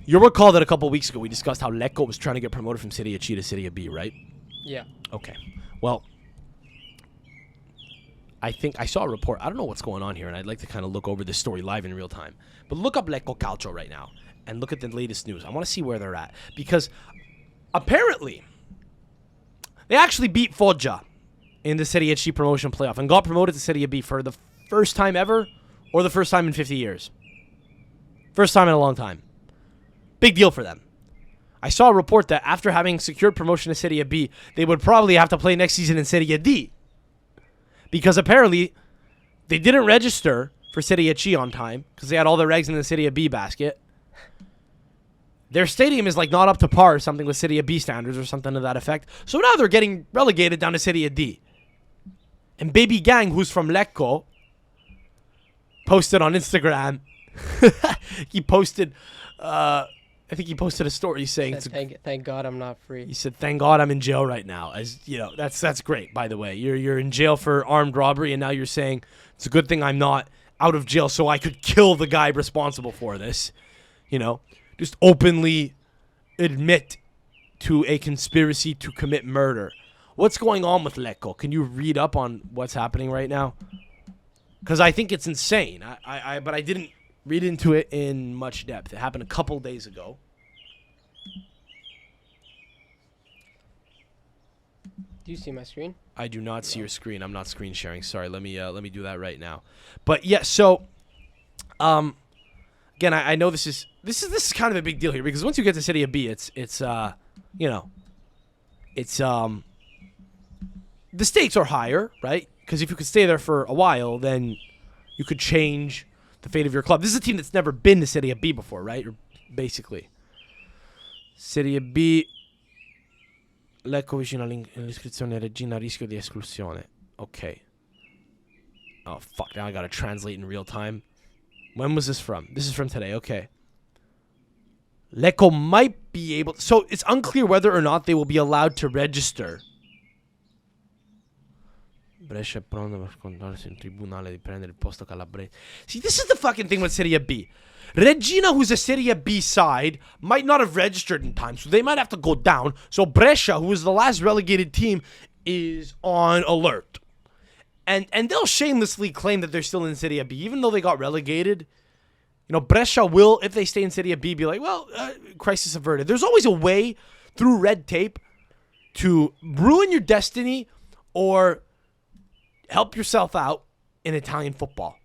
You'll recall that a couple weeks ago we discussed how Lecco was trying to get promoted from Serie C to Serie B, right? Yeah. Okay. Well, I think I saw a report. I don't know what's going on here, and I'd like to kind of look over this story live in real time. But look up Lecco Calcio right now and look at the latest news. I want to see where they're at. Because apparently they actually beat Foggia in the Serie C promotion playoff and got promoted to Serie B for the first time ever or the first time in 50 years. First time in a long time. Big deal for them. I saw a report that after having secured promotion to Serie B, they would probably have to play next season in Serie D. Because apparently they didn't register for Serie C on time because they had all their eggs in the Serie B basket. Their stadium is like not up to par or something with Serie B standards or something to that effect. So now they're getting relegated down to Serie D. And Baby Gang, who's from Lecco, posted on Instagram. He posted, I think he posted a story saying, thank God I'm not free. He said, thank God I'm in jail right now. As that's great, by the way. You're in jail for armed robbery, and now you're saying it's a good thing I'm not out of jail so I could kill the guy responsible for this. Just openly admit to a conspiracy to commit murder. What's going on with Lecco? Can you read up on what's happening right now? Because I think it's insane. But I didn't read into it in much depth. It happened a couple days ago. Do you see my screen? I do not see your screen. I'm not screen sharing. Sorry. Let me do that right now. But yeah, so again, I know this is kind of a big deal here because once you get to Serie B, it's the stakes are higher, right? Because if you could stay there for a while, then you could change the fate of your club. This is a team that's never been to Serie B before, right? Or basically. Serie B. Lecco vicino all'iscrizione Regina a rischio di esclusione. Okay. Oh, fuck. Now I gotta translate in real time. When was this from? This is from today. Okay. Lecco might be able... So it's unclear whether or not they will be allowed to register Brescia è pronto per scontrarsi in tribunale di prendere il posto calabrese. See, this is the fucking thing with Serie B. Regina, who's a Serie B side, might not have registered in time, so they might have to go down. So Brescia, who was the last relegated team, is on alert. And they'll shamelessly claim that they're still in Serie B, even though they got relegated. You know, Brescia will, if they stay in Serie B, be like, well, crisis averted. There's always a way through red tape to ruin your destiny or help yourself out in Italian football.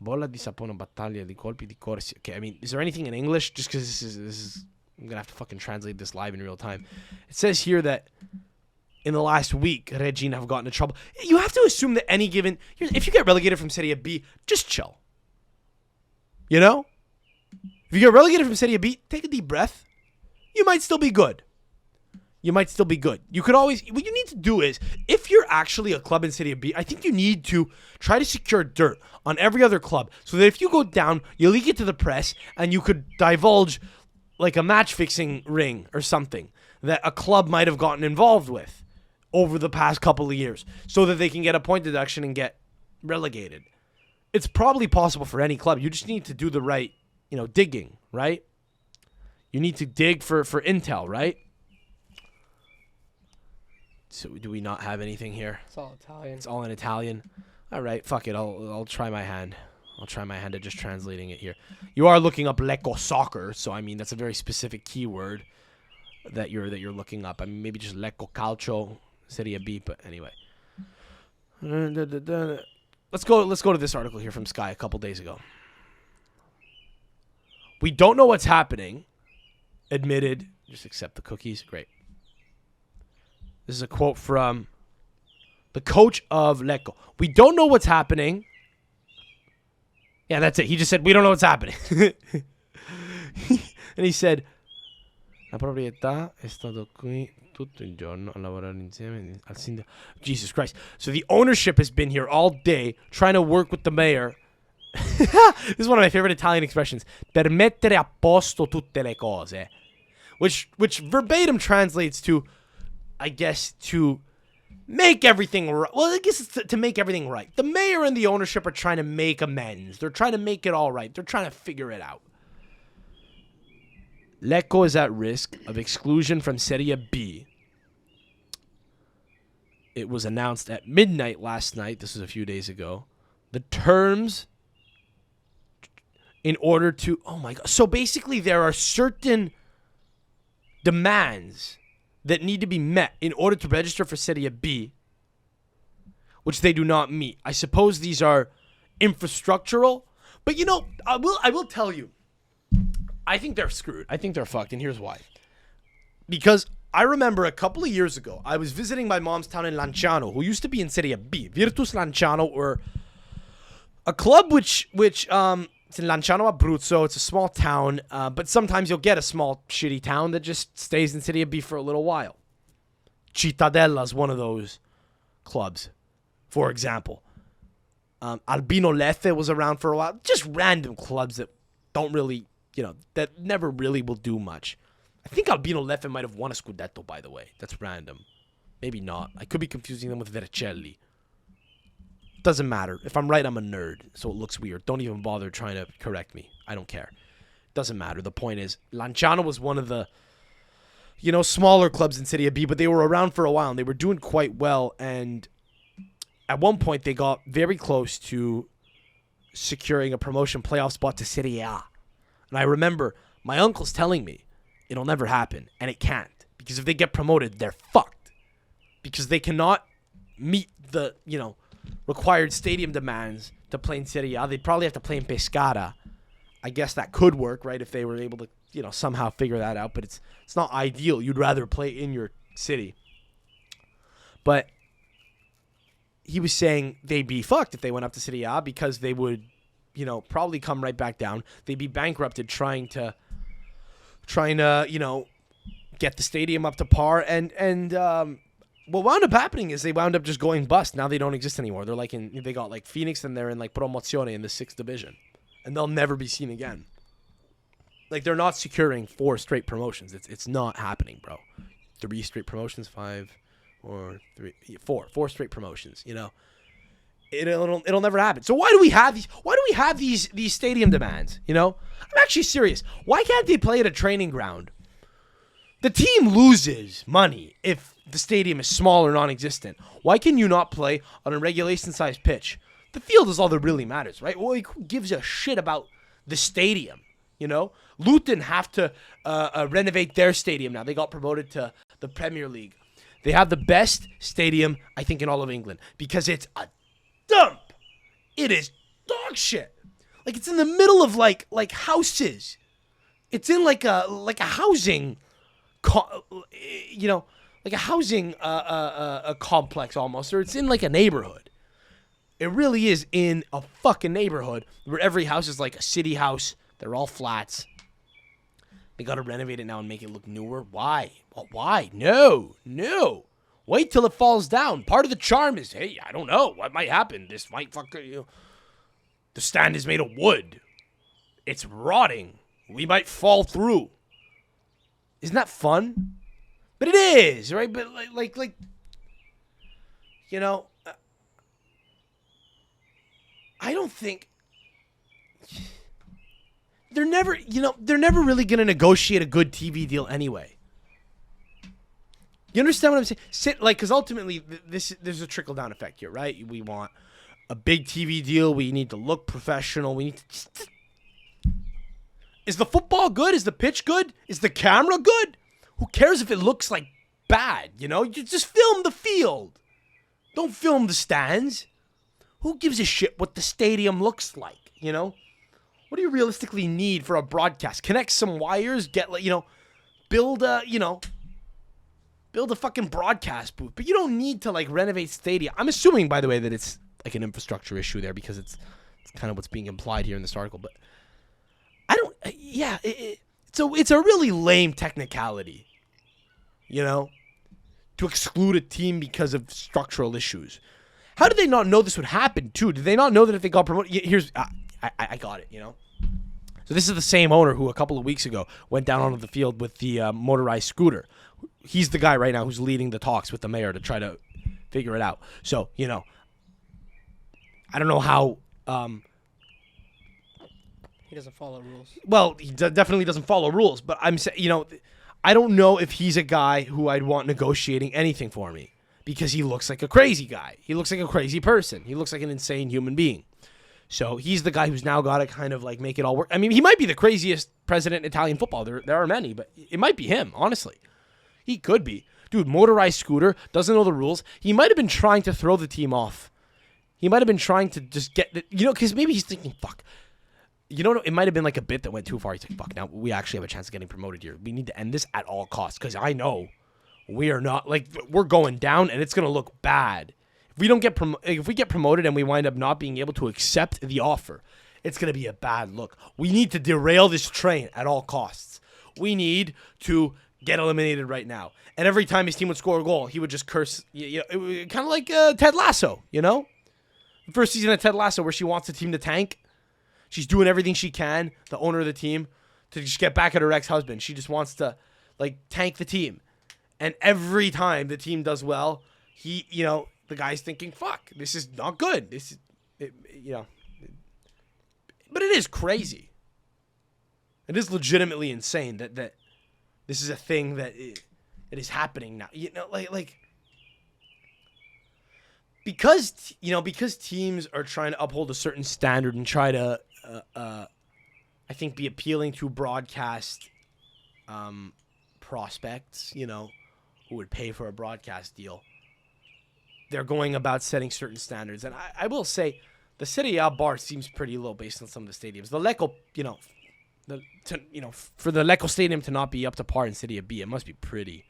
Bolla di sapone, battaglia di colpi di corsi. Okay, I mean, is there anything in English? Just because this is, I'm going to have to fucking translate this live in real time. It says here that in the last week, Regina have gotten in trouble. You have to assume that any given, if you get relegated from Serie B, just chill. You know? If you get relegated from Serie B, take a deep breath. You might still be good. You might still be good. You could always, what you need to do is, if you're actually a club in Serie B, I think you need to try to secure dirt on every other club so that if you go down, you leak it to the press and you could divulge like a match fixing ring or something that a club might have gotten involved with over the past couple of years so that they can get a point deduction and get relegated. It's probably possible for any club. You just need to do the right, digging, right? You need to dig for intel, right? So do we not have anything here? It's all Italian. It's all in Italian. All right, fuck it. I'll try my hand. I'll try my hand at just translating it here. You are looking up Lecco soccer, so I mean that's a very specific keyword that you're looking up. I mean maybe just Lecco Calcio Serie B, but anyway. Let's go to this article here from Sky a couple days ago. We don't know what's happening. Admitted. Just accept the cookies. Great. This is a quote from the coach of Lecco. We don't know what's happening. Yeah, that's it. He just said, we don't know what's happening. And he said, la proprietà è stato qui tutto il giorno a lavorare insieme al sindaco. Jesus Christ. So the ownership has been here all day trying to work with the mayor. This is one of my favorite Italian expressions. Per mettere a posto tutte le cose. Which verbatim translates to, I guess, to make everything right. Well, I guess it's to make everything right. The mayor and the ownership are trying to make amends. They're trying to make it all right. They're trying to figure it out. Lecco is at risk of exclusion from Serie B. It was announced at midnight last night. This was a few days ago. The terms in order to... Oh, my God. So basically, there are certain demands that need to be met in order to register for Serie B, which they do not meet. I suppose these are infrastructural, but I will tell you, I think they're screwed. I think they're fucked, and here's why. Because I remember a couple of years ago, I was visiting my mom's town in Lanciano, who used to be in Serie B. Virtus Lanciano, or a club which it's in Lanciano, Abruzzo. It's a small town, but sometimes you'll get a small, shitty town that just stays in Serie B for a little while. Cittadella is one of those clubs, for example. Albino Leffe was around for a while. Just random clubs that don't really, that never really will do much. I think Albino Leffe might have won a Scudetto, by the way. That's random. Maybe not. I could be confusing them with Vercelli. Doesn't matter. If I'm right, I'm a nerd, so it looks weird. Don't even bother trying to correct me. I don't care. Doesn't matter. The point is, Lanciano was one of the, smaller clubs in Serie B, but they were around for a while, and they were doing quite well, and at one point, they got very close to securing a promotion playoff spot to Serie A. And I remember my uncles telling me, it'll never happen, and it can't, because if they get promoted, they're fucked, because they cannot meet the, required stadium demands to play in Serie A. They'd probably have to play in Pescara. I guess that could work, right, if they were able to, somehow figure that out. But it's not ideal. You'd rather play in your city. But he was saying they'd be fucked if they went up to Serie A because they would, probably come right back down. They'd be bankrupted trying to, get the stadium up to par. And what wound up happening is they wound up just going bust. Now they don't exist anymore. They're they got like Phoenix, and they're in like Promozione in the 6th division. And they'll never be seen again. Like, they're not securing 4 straight promotions. It's not happening, bro. 3 straight promotions, 5. Four straight promotions. You know, it'll never happen. So why do we have these? Why do we have these stadium demands? You know, I'm actually serious. Why can't they play at a training ground? The team loses money if the stadium is small or non-existent. Why can you not play on a regulation-sized pitch? The field is all that really matters, right? Well, who gives a shit about the stadium? You know, Luton have to renovate their stadium now. They got promoted to the Premier League. They have the best stadium, I think, in all of England because it's a dump. It is dog shit. Like it's in the middle of like houses. It's in like a housing, like a housing a complex almost, or it's in like a neighborhood. It really is in a fucking neighborhood where every house is like a city house. They're all flats. They got to renovate it now and make it look newer. Why? Well, why? No. Wait till it falls down. Part of the charm is, hey, I don't know what might happen. This might the stand is made of wood. It's rotting. We might fall through. Isn't that fun? But it is, right? But like I don't think they're never really going to negotiate a good TV deal anyway. You understand what I'm saying? Because ultimately, there's a trickle-down effect here, right? We want a big TV deal. We need to look professional. Is the football good? Is the pitch good? Is the camera good? Who cares if it looks like bad, you know? You just film the field. Don't film the stands. Who gives a shit what the stadium looks like, you know? What do you realistically need for a broadcast? Connect some wires, build a fucking broadcast booth. But you don't need to renovate stadium. I'm assuming, by the way, that it's like an infrastructure issue there because it's kind of what's being implied here in this article. But I don't. It's a really lame technicality, to exclude a team because of structural issues. How did they not know this would happen too? Did they not know that if they got promoted? I got it. So this is the same owner who a couple of weeks ago went down onto the field with the motorized scooter. He's the guy right now who's leading the talks with the mayor to try to figure it out. So, I don't know how... he doesn't follow rules. Well, he definitely doesn't follow rules, but I'm saying, I don't know if he's a guy who I'd want negotiating anything for me because he looks like a crazy guy. He looks like a crazy person. He looks like an insane human being. So he's the guy who's now got to kind of make it all work. I mean, he might be the craziest president in Italian football. There are many, but it might be him, honestly. He could be. Dude, motorized scooter, doesn't know the rules. He might have been trying to throw the team off. He might have been trying to just get, because maybe he's thinking, fuck. It might have been like a bit that went too far. He's like, fuck, now we actually have a chance of getting promoted here. We need to end this at all costs because I know we are not, we're going down and it's going to look bad. If we don't get if we get promoted and we wind up not being able to accept the offer, it's going to be a bad look. We need to derail this train at all costs. We need to get eliminated right now. And every time his team would score a goal, he would just curse. Kind of like Ted Lasso, The first season of Ted Lasso where she wants the team to tank. She's doing everything she can, the owner of the team, to just get back at her ex-husband. She just wants to, tank the team. And every time the team does well, the guy's thinking, fuck, this is not good. This is, But it is crazy. It is legitimately insane that this is a thing that it is happening now. Because teams are trying to uphold a certain standard and try to, I think, be appealing to broadcast prospects, who would pay for a broadcast deal. They're going about setting certain standards. And I will say, the Serie A bar seems pretty low based on some of the stadiums. The Lecco, for the Lecco stadium to not be up to par in Serie B, it must be pretty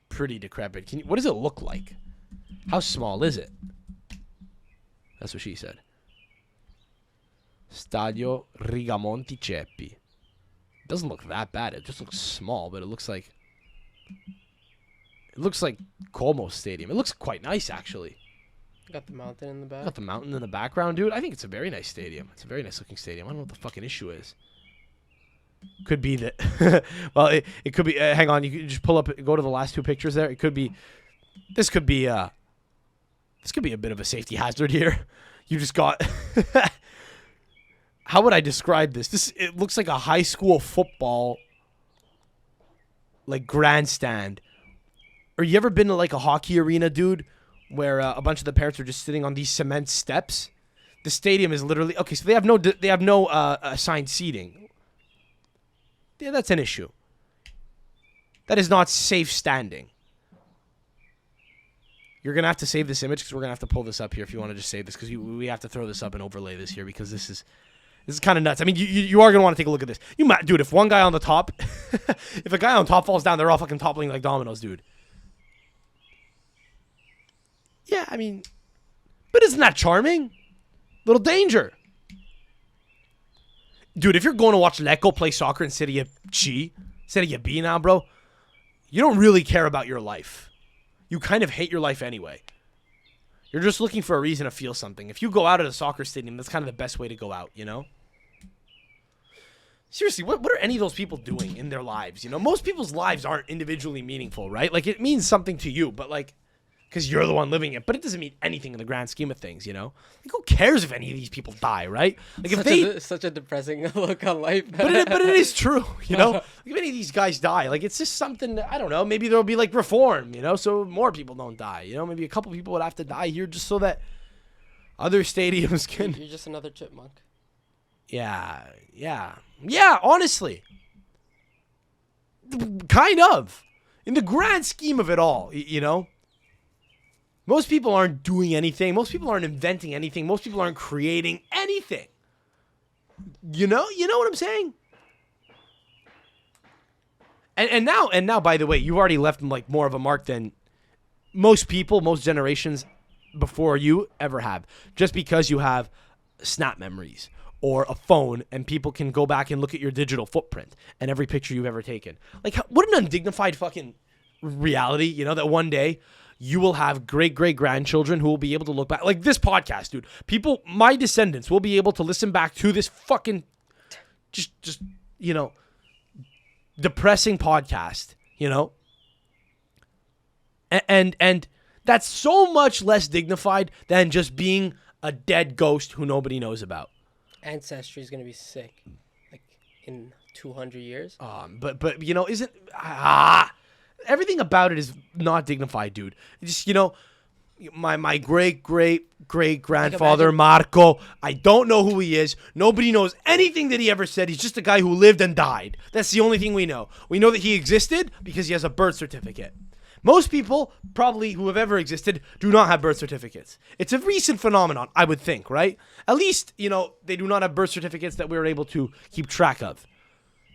decrepit. What does it look like? How small is it? That's what she said. Stadio Rigamonti Ceppi. It doesn't look that bad. It just looks small, but it looks like Como Stadium. It looks quite nice, actually. Got the mountain in the back. Got the mountain in the background, dude. I think it's a very nice stadium. It's a very nice looking stadium. I don't know what the fucking issue is. Could be that. Well, it could be. Hang on. You can just pull up. Go to the last two pictures there. It could be this could be a bit of a safety hazard here. You just got how would I describe this? It looks like a high school football like grandstand. Or you ever been to like a hockey arena, dude, where a bunch of the parents are just sitting on these cement steps? The stadium is literally okay. So they have no assigned seating. Yeah, that's an issue. That is not safe standing. You're going to have to save this image because we're going to have to pull this up here if you want to just save this because we have to throw this up and overlay this here because this is kind of nuts. I mean, you are going to want to take a look at this. Dude, if one guy on the top, if a guy on top falls down, they're all fucking toppling like dominoes, dude. Yeah, I mean, but isn't that charming? Little danger. Dude, if you're going to watch Lecco play soccer in Serie B now, bro, you don't really care about your life. You kind of hate your life anyway. You're just looking for a reason to feel something. If you go out at a soccer stadium, that's kind of the best way to go out, you know? Seriously, what are any of those people doing in their lives? You know, most people's lives aren't individually meaningful, right? Like, it means something to you, but like, because you're the one living it, but it doesn't mean anything in the grand scheme of things, you know? Like, who cares if any of these people die, right? Like, if such a depressing look on life. but it is true, you know? Like, if any of these guys die, like, it's just something, I don't know, maybe there'll be, like, reform, you know, so more people don't die, you know? Maybe a couple people would have to die here just so that other stadiums can... You're just another chipmunk. Yeah, honestly. Kind of. In the grand scheme of it all, you know? Most people aren't doing anything. Most people aren't inventing anything. Most people aren't creating anything. You know what I'm saying? And now, by the way, you've already left like more of a mark than most people, most generations before you ever have. Just because you have snap memories or a phone and people can go back and look at your digital footprint and every picture you've ever taken. Like, what an undignified fucking reality, you know, that one day you will have great-great-grandchildren who will be able to look back. Like this podcast, dude. People, my descendants, will be able to listen back to this fucking, just you know, depressing podcast, you know? And that's so much less dignified than just being a dead ghost who nobody knows about. Ancestry is going to be sick. Like, in 200 years. But you know, everything about it is not dignified, dude. Just, you know, my great-great-great-grandfather, Marco, I don't know who he is. Nobody knows anything that he ever said. He's just a guy who lived and died. That's the only thing we know. We know that he existed because he has a birth certificate. Most people, probably who have ever existed, do not have birth certificates. It's a recent phenomenon, I would think, right? At least, you know, they do not have birth certificates that we're able to keep track of.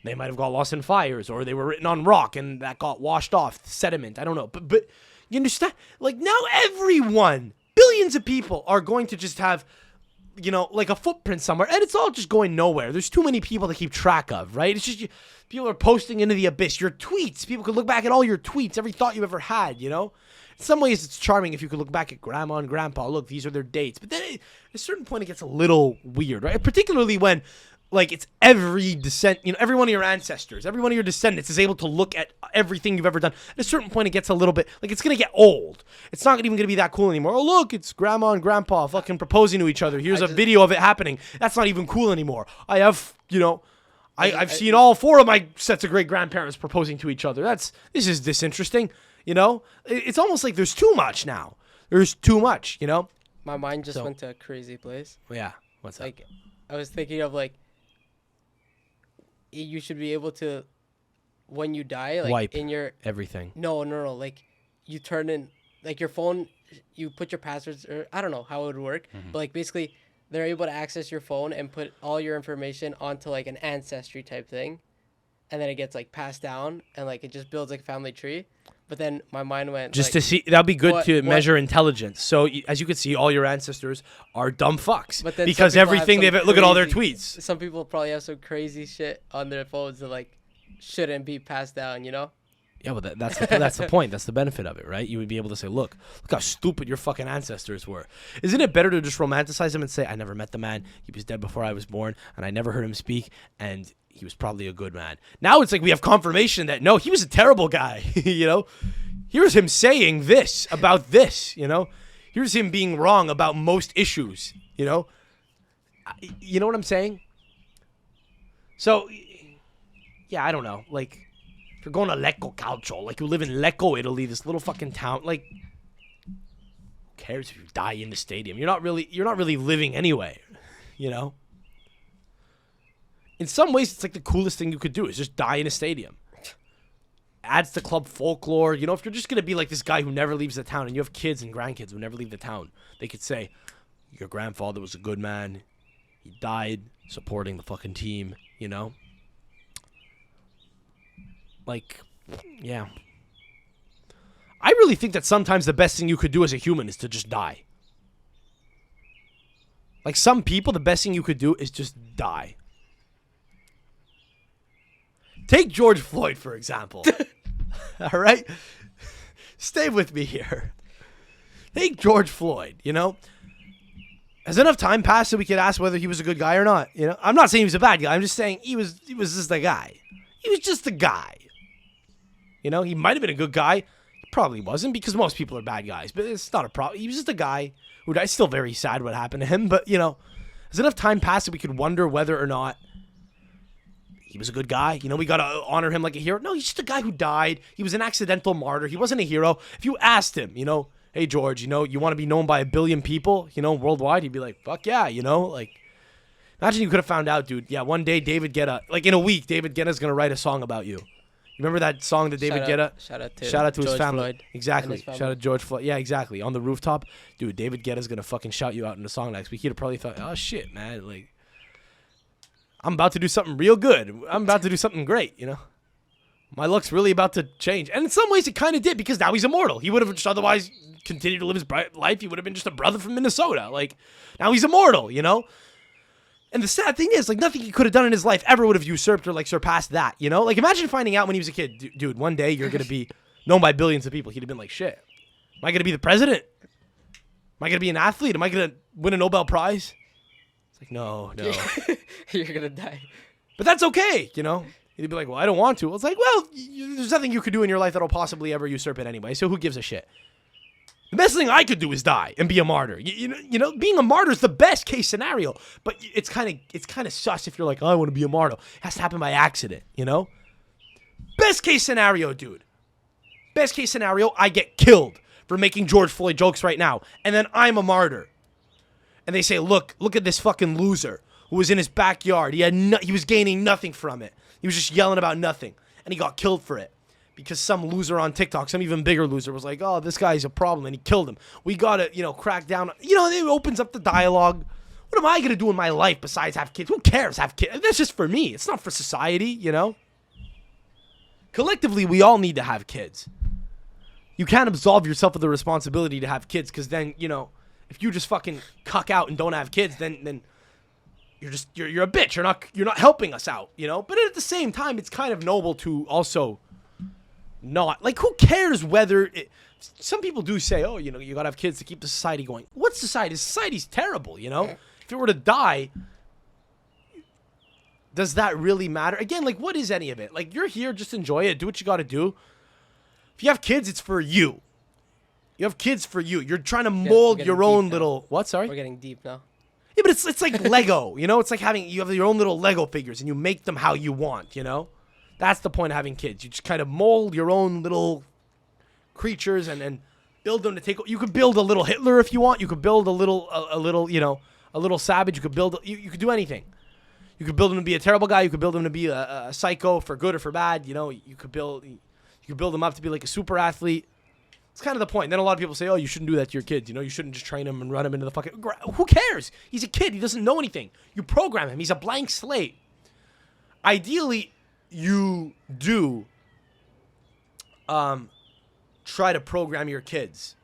They might have got lost in fires, or they were written on rock and that got washed off, sediment. I don't know. But you understand? Like, now everyone, billions of people are going to just have, you know, like a footprint somewhere. And it's all just going nowhere. There's too many people to keep track of, right? It's just people are posting into the abyss. Your tweets. People could look back at all your tweets, every thought you ever had, you know? In some ways, it's charming if you could look back at grandma and grandpa. Look, these are their dates. But then at a certain point, it gets a little weird, right? Particularly when... like, it's every descent, you know, every one of your ancestors, every one of your descendants is able to look at everything you've ever done. At a certain point, it gets a little bit, like, it's going to get old. It's not even going to be that cool anymore. Oh, look, it's grandma and grandpa fucking proposing to each other. Here's a video of it happening. That's not even cool anymore. I have, you know, I've seen all four of my sets of great-grandparents proposing to each other. This is disinteresting, you know? It's almost like there's too much now. There's too much, you know? My mind just went to a crazy place. Yeah. What's like, I was thinking of, like, you should be able to, when you die, like, wipe in your everything. No, like, you turn in, like, your phone, you put your passwords, or I don't know how it would work, but like, basically they're able to access your phone and put all your information onto like an ancestry type thing, and then it gets like passed down, and like it just builds like a family tree. But then my mind went just like, to see, that'd be good to measure intelligence. So as you can see, all your ancestors are dumb fucks, but then because everything they've look at all their tweets. Some people probably have some crazy shit on their phones that like shouldn't be passed down, you know? Yeah, well, that's the point. That's the benefit of it, right? You would be able to say, look how stupid your fucking ancestors were. Isn't it better to just romanticize them and say, I never met the man, he was dead before I was born, and I never heard him speak, and he was probably a good man. Now it's like we have confirmation that, no, he was a terrible guy, you know? Here's him saying this about this, you know? Here's him being wrong about most issues, you know? You know what I'm saying? So, yeah, I don't know. Like, if you're going to Lecco Calcio, like you live in Lecco, Italy, this little fucking town, like, who cares if you die in the stadium? You're not really living anyway, you know? In some ways, it's like the coolest thing you could do is just die in a stadium. Adds to club folklore. You know, if you're just going to be like this guy who never leaves the town and you have kids and grandkids who never leave the town, they could say, your grandfather was a good man. He died supporting the fucking team, you know? Like, yeah. I really think that sometimes the best thing you could do as a human is to just die. Like, some people, the best thing you could do is just die. Take George Floyd, for example. All right? Stay with me here. Take George Floyd, you know? Has enough time passed so we could ask whether he was a good guy or not? You know, I'm not saying he was a bad guy. I'm just saying he was just a guy. He was just a guy. You know, he might have been a good guy. He probably wasn't because most people are bad guys. But it's not a problem. He was just a guy who died. Still very sad what happened to him. But, you know, has enough time passed so we could wonder whether or not he was a good guy. You know, we got to honor him like a hero. No, he's just a guy who died. He was an accidental martyr. He wasn't a hero. If you asked him, you know, hey, George, you know, you want to be known by 1 billion people, you know, worldwide? He'd be like, fuck yeah, you know? Like, imagine you could have found out, dude. Yeah, one day David Guetta, like in a week, David Guetta's going to write a song about you. You remember that song that David Guetta? Shout out to his family. Floyd exactly. Family. Shout out to George Floyd. Yeah, exactly. On the rooftop. Dude, David Guetta's going to fucking shout you out in a song next week. He'd have probably thought, oh, shit, man. Like, I'm about to do something real good. I'm about to do something great, you know? My luck's really about to change. And in some ways, it kind of did because now he's immortal. He would have just otherwise continued to live his life. He would have been just a brother from Minnesota. Like, now he's immortal, you know? And the sad thing is, like, nothing he could have done in his life ever would have usurped or, like, surpassed that, you know? Like, imagine finding out when he was a kid, dude, one day you're going to be known by billions of people. He'd have been like, shit, am I going to be the president? Am I going to be an athlete? Am I going to win a Nobel Prize? It's like, no. You're going to die. But that's okay, you know? He'd be like, well, I don't want to. It's like, well, there's nothing you could do in your life that'll possibly ever usurp it anyway, so who gives a shit? The best thing I could do is die and be a martyr. You know, being a martyr is the best case scenario, but it's kind of sus if you're like, oh, I want to be a martyr. It has to happen by accident, you know? Best case scenario, dude. Best case scenario, I get killed for making George Floyd jokes right now, and then I'm a martyr. And they say, look at this fucking loser who was in his backyard. He was gaining nothing from it. He was just yelling about nothing, and he got killed for it. Because some loser on TikTok, some even bigger loser, was like, oh, this guy's a problem, and he killed him. We got to, you know, crack down. You know, it opens up the dialogue. What am I going to do in my life besides have kids? Who cares, have kids? That's just for me. It's not for society, you know? Collectively, we all need to have kids. You can't absolve yourself of the responsibility to have kids, because then, you know, if you just fucking cuck out and don't have kids, then you're a bitch. You're not helping us out, you know? But at the same time, it's kind of noble to also not, like, who cares whether some people do say, oh, you know, you gotta have kids to keep the society going. What society? Society's terrible, you know? If it were to die, does that really matter? Again, like, what is any of it? Like, you're here, just enjoy it, do what you gotta do. If you have kids, it's for you. You have kids for you. You're trying to mold your own little, what, sorry? We're getting deep now. Yeah, but it's like Lego, you know? It's like you have your own little Lego figures and you make them how you want, you know? That's the point of having kids. You just kind of mold your own little creatures and build them to take. You could build a little Hitler if you want. You could build a little, you know, a little savage. You could build. You could do anything. You could build him to be a terrible guy. You could build him to be a psycho for good or for bad. You know, you could build him up to be like a super athlete. It's kind of the point. And then a lot of people say, oh, you shouldn't do that to your kids. You know, you shouldn't just train him and run him into the fucking. Who cares? He's a kid. He doesn't know anything. You program him. He's a blank slate. Ideally, you do try to program your kids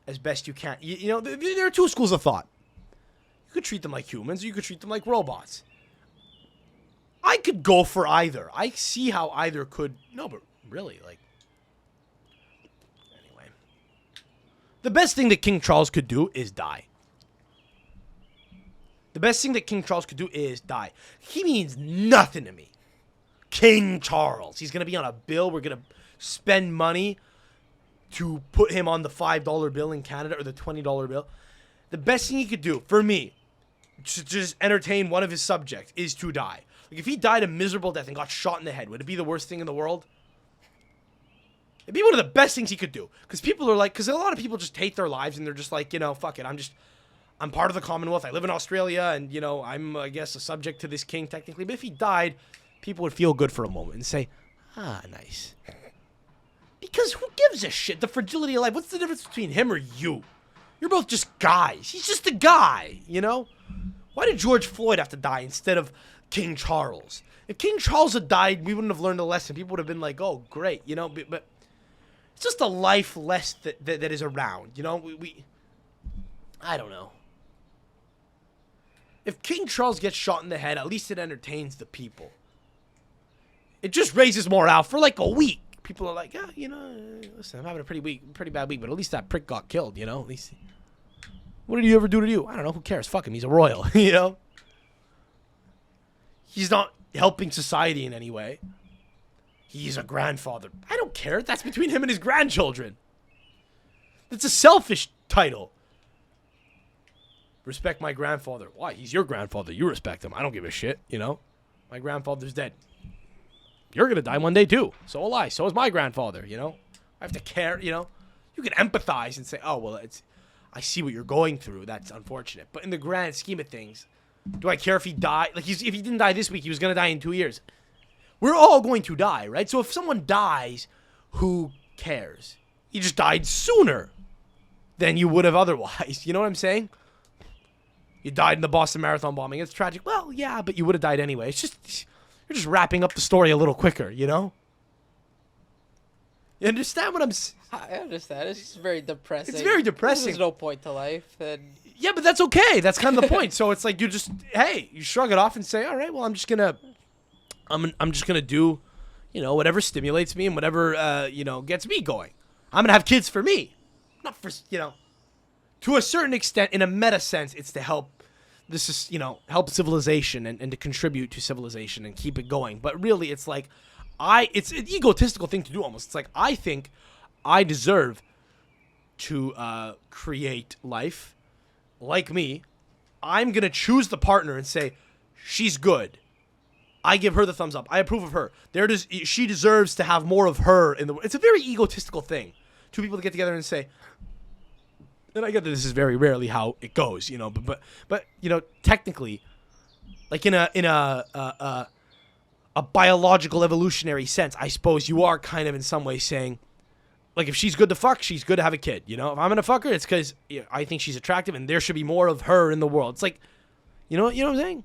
as best you can. You know, there are two schools of thought. You could treat them like humans, or you could treat them like robots. I could go for either. I see how either could. No, but really, like. Anyway. The best thing that King Charles could do is die. The best thing that King Charles could do is die. He means nothing to me. King Charles. He's going to be on a bill. We're going to spend money. to put him on the $5 bill in Canada or the $20 bill, the best thing he could do for me to just entertain one of his subjects is to die. Like, if he died a miserable death and got shot in the head, would it be the worst thing in the world? It'd be one of the best things he could do. Because people are like, because a lot of people just hate their lives and they're just like, you know, fuck it. I'm part of the Commonwealth. I live in Australia and, you know, I'm, I guess, a subject to this king technically. But if he died, people would feel good for a moment and say, ah, nice. Because who gives a shit? The fragility of life. What's the difference between him or you? You're both just guys. He's just a guy, you know? Why did George Floyd have to die instead of King Charles? If King Charles had died, we wouldn't have learned a lesson. People would have been like, oh, great, you know? But it's just a life less that is around, you know? We I don't know. If King Charles gets shot in the head, at least it entertains the people. It just raises morale for like a week. People are like, yeah, you know, listen, I'm having a pretty bad week, but at least that prick got killed, you know? At least, what did he ever do to you? I don't know. Who cares? Fuck him. He's a royal, you know? He's not helping society in any way. He's a grandfather. I don't care. That's between him and his grandchildren. It's a selfish title. Respect my grandfather. Why? He's your grandfather. You respect him. I don't give a shit, you know? My grandfather's dead. You're going to die one day too. So will I. So is my grandfather, you know? I have to care, you know? You can empathize and say, oh, well, I see what you're going through. That's unfortunate. But in the grand scheme of things, do I care if he died? Like, if he didn't die this week, he was going to die in 2 years. We're all going to die, right? So if someone dies, who cares? He just died sooner than you would have otherwise. You know what I'm saying? You died in the Boston Marathon bombing. It's tragic. Well, yeah, but you would have died anyway. It's just, you're just wrapping up the story a little quicker, you know? You understand what I'm saying? I understand. It's just very depressing. It's very depressing. There's no point to life. And yeah, but that's okay. That's kind of the point. So it's like you just, hey, you shrug it off and say, all right, well, I'm just gonna do, you know, whatever stimulates me and whatever, you know, gets me going. I'm gonna have kids for me, not for, you know, to a certain extent, in a meta sense, it's to help. This is, you know, help civilization and to contribute to civilization and keep it going. But really, it's like, it's an egotistical thing to do almost. It's like, I think I deserve to create life like me. I'm going to choose the partner and say, she's good. I give her the thumbs up. I approve of her. She deserves to have more of her in the world. It's a very egotistical thing. Two people to get together and say, and I get that this is very rarely how it goes, you know, but you know, technically, like in a biological evolutionary sense, I suppose you are kind of in some way saying, like, if she's good to fuck, she's good to have a kid, you know? If I'm gonna fuck her, it's because, you know, I think she's attractive and there should be more of her in the world. It's like, you know what I'm saying?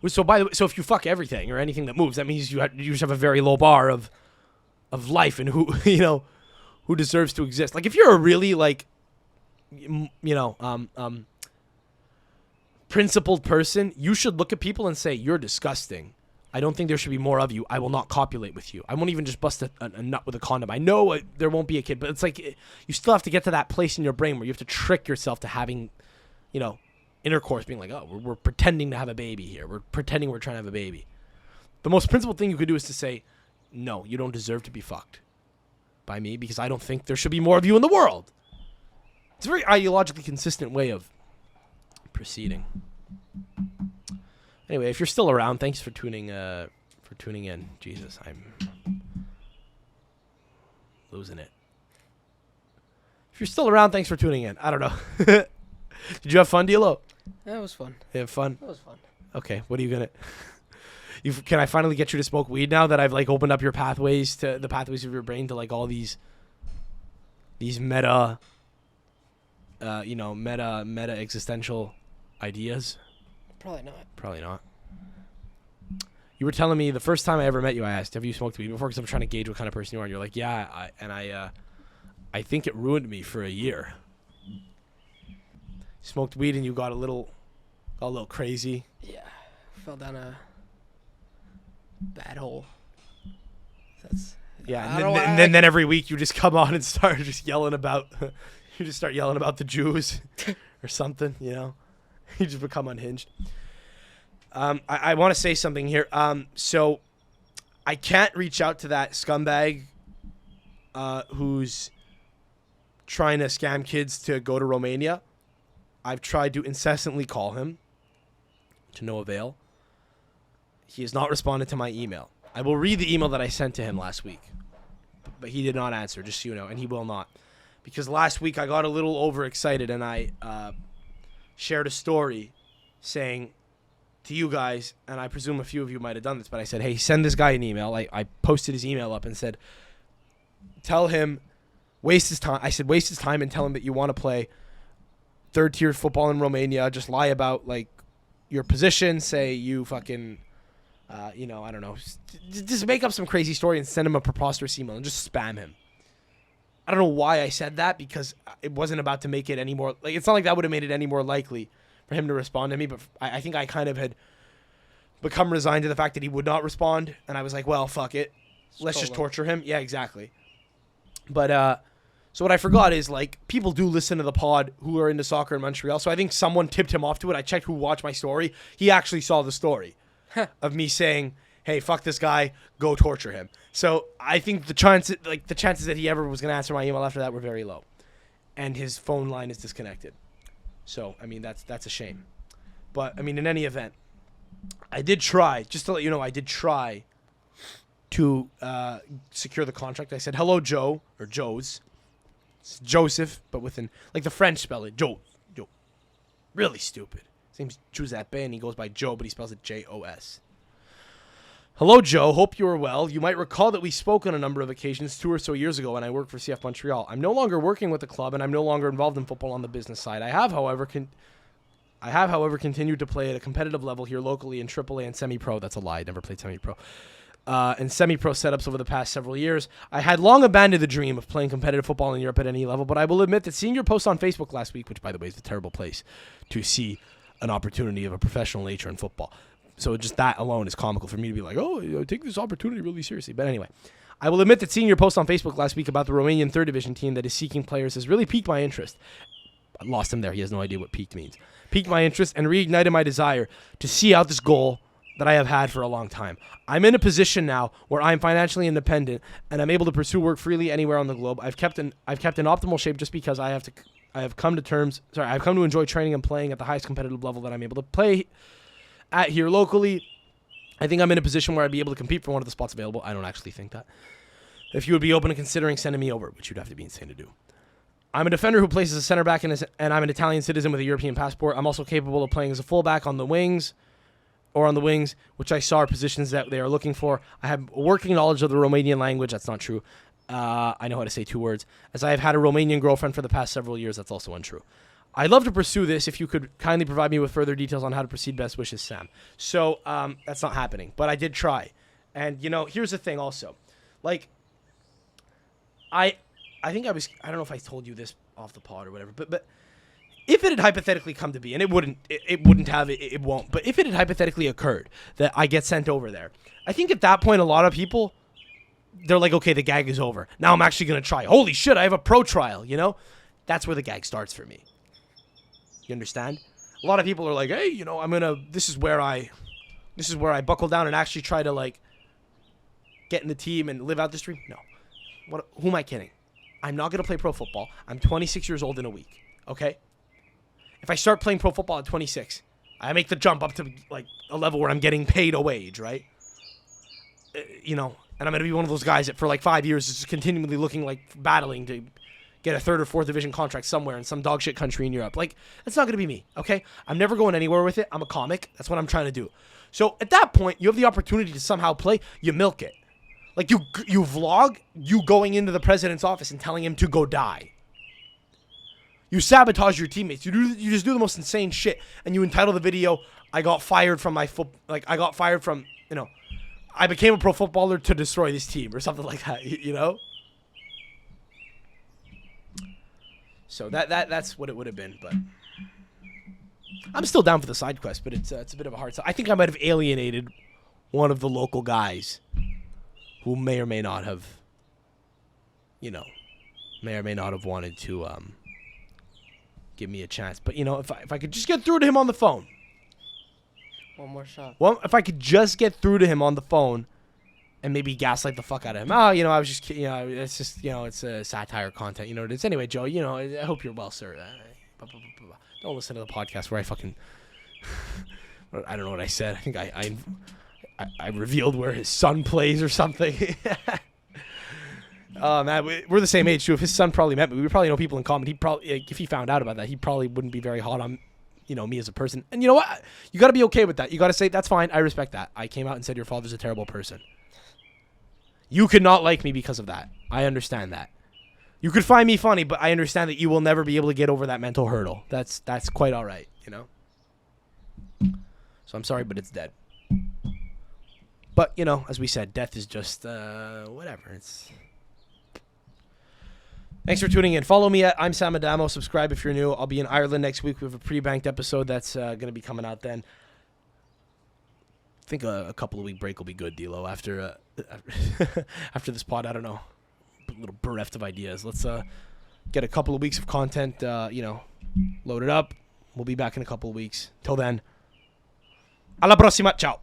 So by the way, so if you fuck everything or anything that moves, that means you just have a very low bar of life and who, you know, who deserves to exist. Like, if you're a really, like, you know, principled person, you should look at people and say, you're disgusting. I don't think there should be more of you. I will not copulate with you. I won't even just bust a nut with a condom. I know there won't be a kid, but it's like, you still have to get to that place in your brain where you have to trick yourself to having, you know, intercourse, being like, oh, we're pretending to have a baby here. We're pretending we're trying to have a baby. The most principled thing you could do is to say, no, you don't deserve to be fucked by me because I don't think there should be more of you in the world. It's a very ideologically consistent way of proceeding. Anyway, if you're still around, thanks for tuning in. Jesus, I'm losing it. If you're still around, thanks for tuning in. I don't know. Did you have fun, Dilo? that was fun. You have fun? That was fun. Okay, what are you gonna... Can I finally get you to smoke weed now that I've, like, opened up your pathways to the pathways of your brain to, like, all these meta, you know, meta existential ideas? Probably not. You were telling me the first time I ever met you, I asked, have you smoked weed before? Because I'm trying to gauge what kind of person you are. And you're like, yeah, I think it ruined me for a year. Smoked weed and you got a little crazy. Yeah, fell down a bad hole. That's and then every week you just come on and start just yelling about you just start yelling about the Jews or something, you know. You just become unhinged. I want to say something here. So I can't reach out to that scumbag who's trying to scam kids to go to Romania. I've tried to incessantly call him to no avail. He has not responded to my email. I will read the email that I sent to him last week, but he did not answer, just so you know, and he will not. Because last week I got a little overexcited and I shared a story saying to you guys, and I presume a few of you might have done this, but I said, hey, send this guy an email. I posted his email up and said, tell him, waste his time. I said, waste his time and tell him that you want to play third-tier football in Romania. Just lie about, like, your position. Say you fucking... I don't know. Just make up some crazy story and send him a preposterous email and just spam him. I don't know why I said that, because it wasn't about to make it any more... Like, it's not like that would have made it any more likely for him to respond to me, but I think I kind of had become resigned to the fact that he would not respond, and I was like, well, fuck it. Let's just torture him. Yeah, exactly. But, so what I forgot is, like, people do listen to the pod who are into soccer in Montreal, so I think someone tipped him off to it. I checked who watched my story. He actually saw the story. Of me saying, hey, fuck this guy, go torture him. So I think the chances that he ever was going to answer my email after that were very low. And his phone line is disconnected. So, I mean, that's a shame. But, I mean, in any event, I did try, just to let you know, I did try to secure the contract. I said, hello, Joe, or Joe's. It's Joseph, but with like the French spell it, Joe. Really stupid. His name's Giuseppe, and he goes by Joe, but he spells it J-O-S. Hello, Joe. Hope you are well. You might recall that we spoke on a number of occasions 2 or so years ago when I worked for CF Montreal. I'm no longer working with the club, and I'm no longer involved in football on the business side. I have, however, continued to play at a competitive level here locally in AAA and semi-pro. That's a lie. I never played semi-pro. And semi-pro setups over the past several years. I had long abandoned the dream of playing competitive football in Europe at any level, but I will admit that seeing your post on Facebook last week, which, by the way, is a terrible place to see an opportunity of a professional nature in football. So just that alone is comical for me to be like, oh, take this opportunity really seriously. But anyway, I will admit that seeing your post on Facebook last week about the Romanian third division team that is seeking players has really piqued my interest. I lost him there. He has no idea what piqued means. Piqued my interest and reignited my desire to see out this goal that I have had for a long time. I'm in a position now where I'm financially independent and I'm able to pursue work freely anywhere on the globe. I've kept in optimal shape just because I have come to enjoy training and playing at the highest competitive level that I'm able to play at here locally. I think I'm in a position where I'd be able to compete for one of the spots available. I don't actually think that. If you would be open to considering sending me over, which you'd have to be insane to do. I'm a defender who plays as a center back, and I'm an Italian citizen with a European passport. I'm also capable of playing as a fullback on the wings, which I saw are positions that they are looking for. I have a working knowledge of the Romanian language. That's not true. I know how to say 2 words. As I have had a Romanian girlfriend for the past several years, that's also untrue. I'd love to pursue this if you could kindly provide me with further details on how to proceed. Best wishes, Sam. So that's not happening, but I did try. And, here's the thing also. Like, I don't know if I told you this off the pod or whatever, but if it had hypothetically come to be, and it won't, but if it had hypothetically occurred that I get sent over there, I think at that point a lot of people, they're like, okay, the gag is over. Now I'm actually going to try. Holy shit, I have a pro trial, That's where the gag starts for me. You understand? A lot of people are like, hey, this is where I buckle down and actually try to, like, get in the team and live out this dream. No. Who am I kidding? I'm not going to play pro football. I'm 26 years old in a week, okay? If I start playing pro football at 26, I make the jump up to, like, a level where I'm getting paid a wage, right? And I'm going to be one of those guys that for, like, 5 years is just continually looking, like, battling to get a 3rd or 4th division contract somewhere in some dog shit country in Europe. Like, that's not going to be me, okay? I'm never going anywhere with it. I'm a comic. That's what I'm trying to do. So at that point, you have the opportunity to somehow play. You milk it. Like, you vlog you going into the president's office and telling him to go die. You sabotage your teammates. You just do the most insane shit, and you entitle the video, I got fired from I became a pro footballer to destroy this team, or something like that, So that's what it would have been, but I'm still down for the side quest, but it's a bit of a hard side. I think I might have alienated one of the local guys who may or may not have wanted to give me a chance. But if I could just get through to him on the phone. One more shot. Well, if I could just get through to him on the phone, and maybe gaslight the fuck out of him. Oh, I was just, it's just, it's a satire content. You know what it is. Anyway, Joe, I hope you're well, sir. Don't listen to the podcast where I fucking, I don't know what I said. I think I revealed where his son plays or something. Man, we're the same age too. If his son probably met me, we probably know people in common. He probably, if he found out about that, he probably wouldn't be very hot on, me as a person. And you know what? You got to be okay with that. You got to say, that's fine. I respect that. I came out and said your father's a terrible person. You could not like me because of that. I understand that. You could find me funny, but I understand that you will never be able to get over that mental hurdle. That's quite all right, So I'm sorry, but it's dead. But, as we said, death is just, whatever. Thanks for tuning in. Follow me at I'm Sam Adamo. Subscribe if you're new. I'll be in Ireland next week. We have a pre-banked episode that's going to be coming out then. I think a couple of week break will be good, D'Lo. After this pod, I don't know. A little bereft of ideas. Let's get a couple of weeks of content, loaded up. We'll be back in a couple of weeks. Till then, alla prossima. Ciao.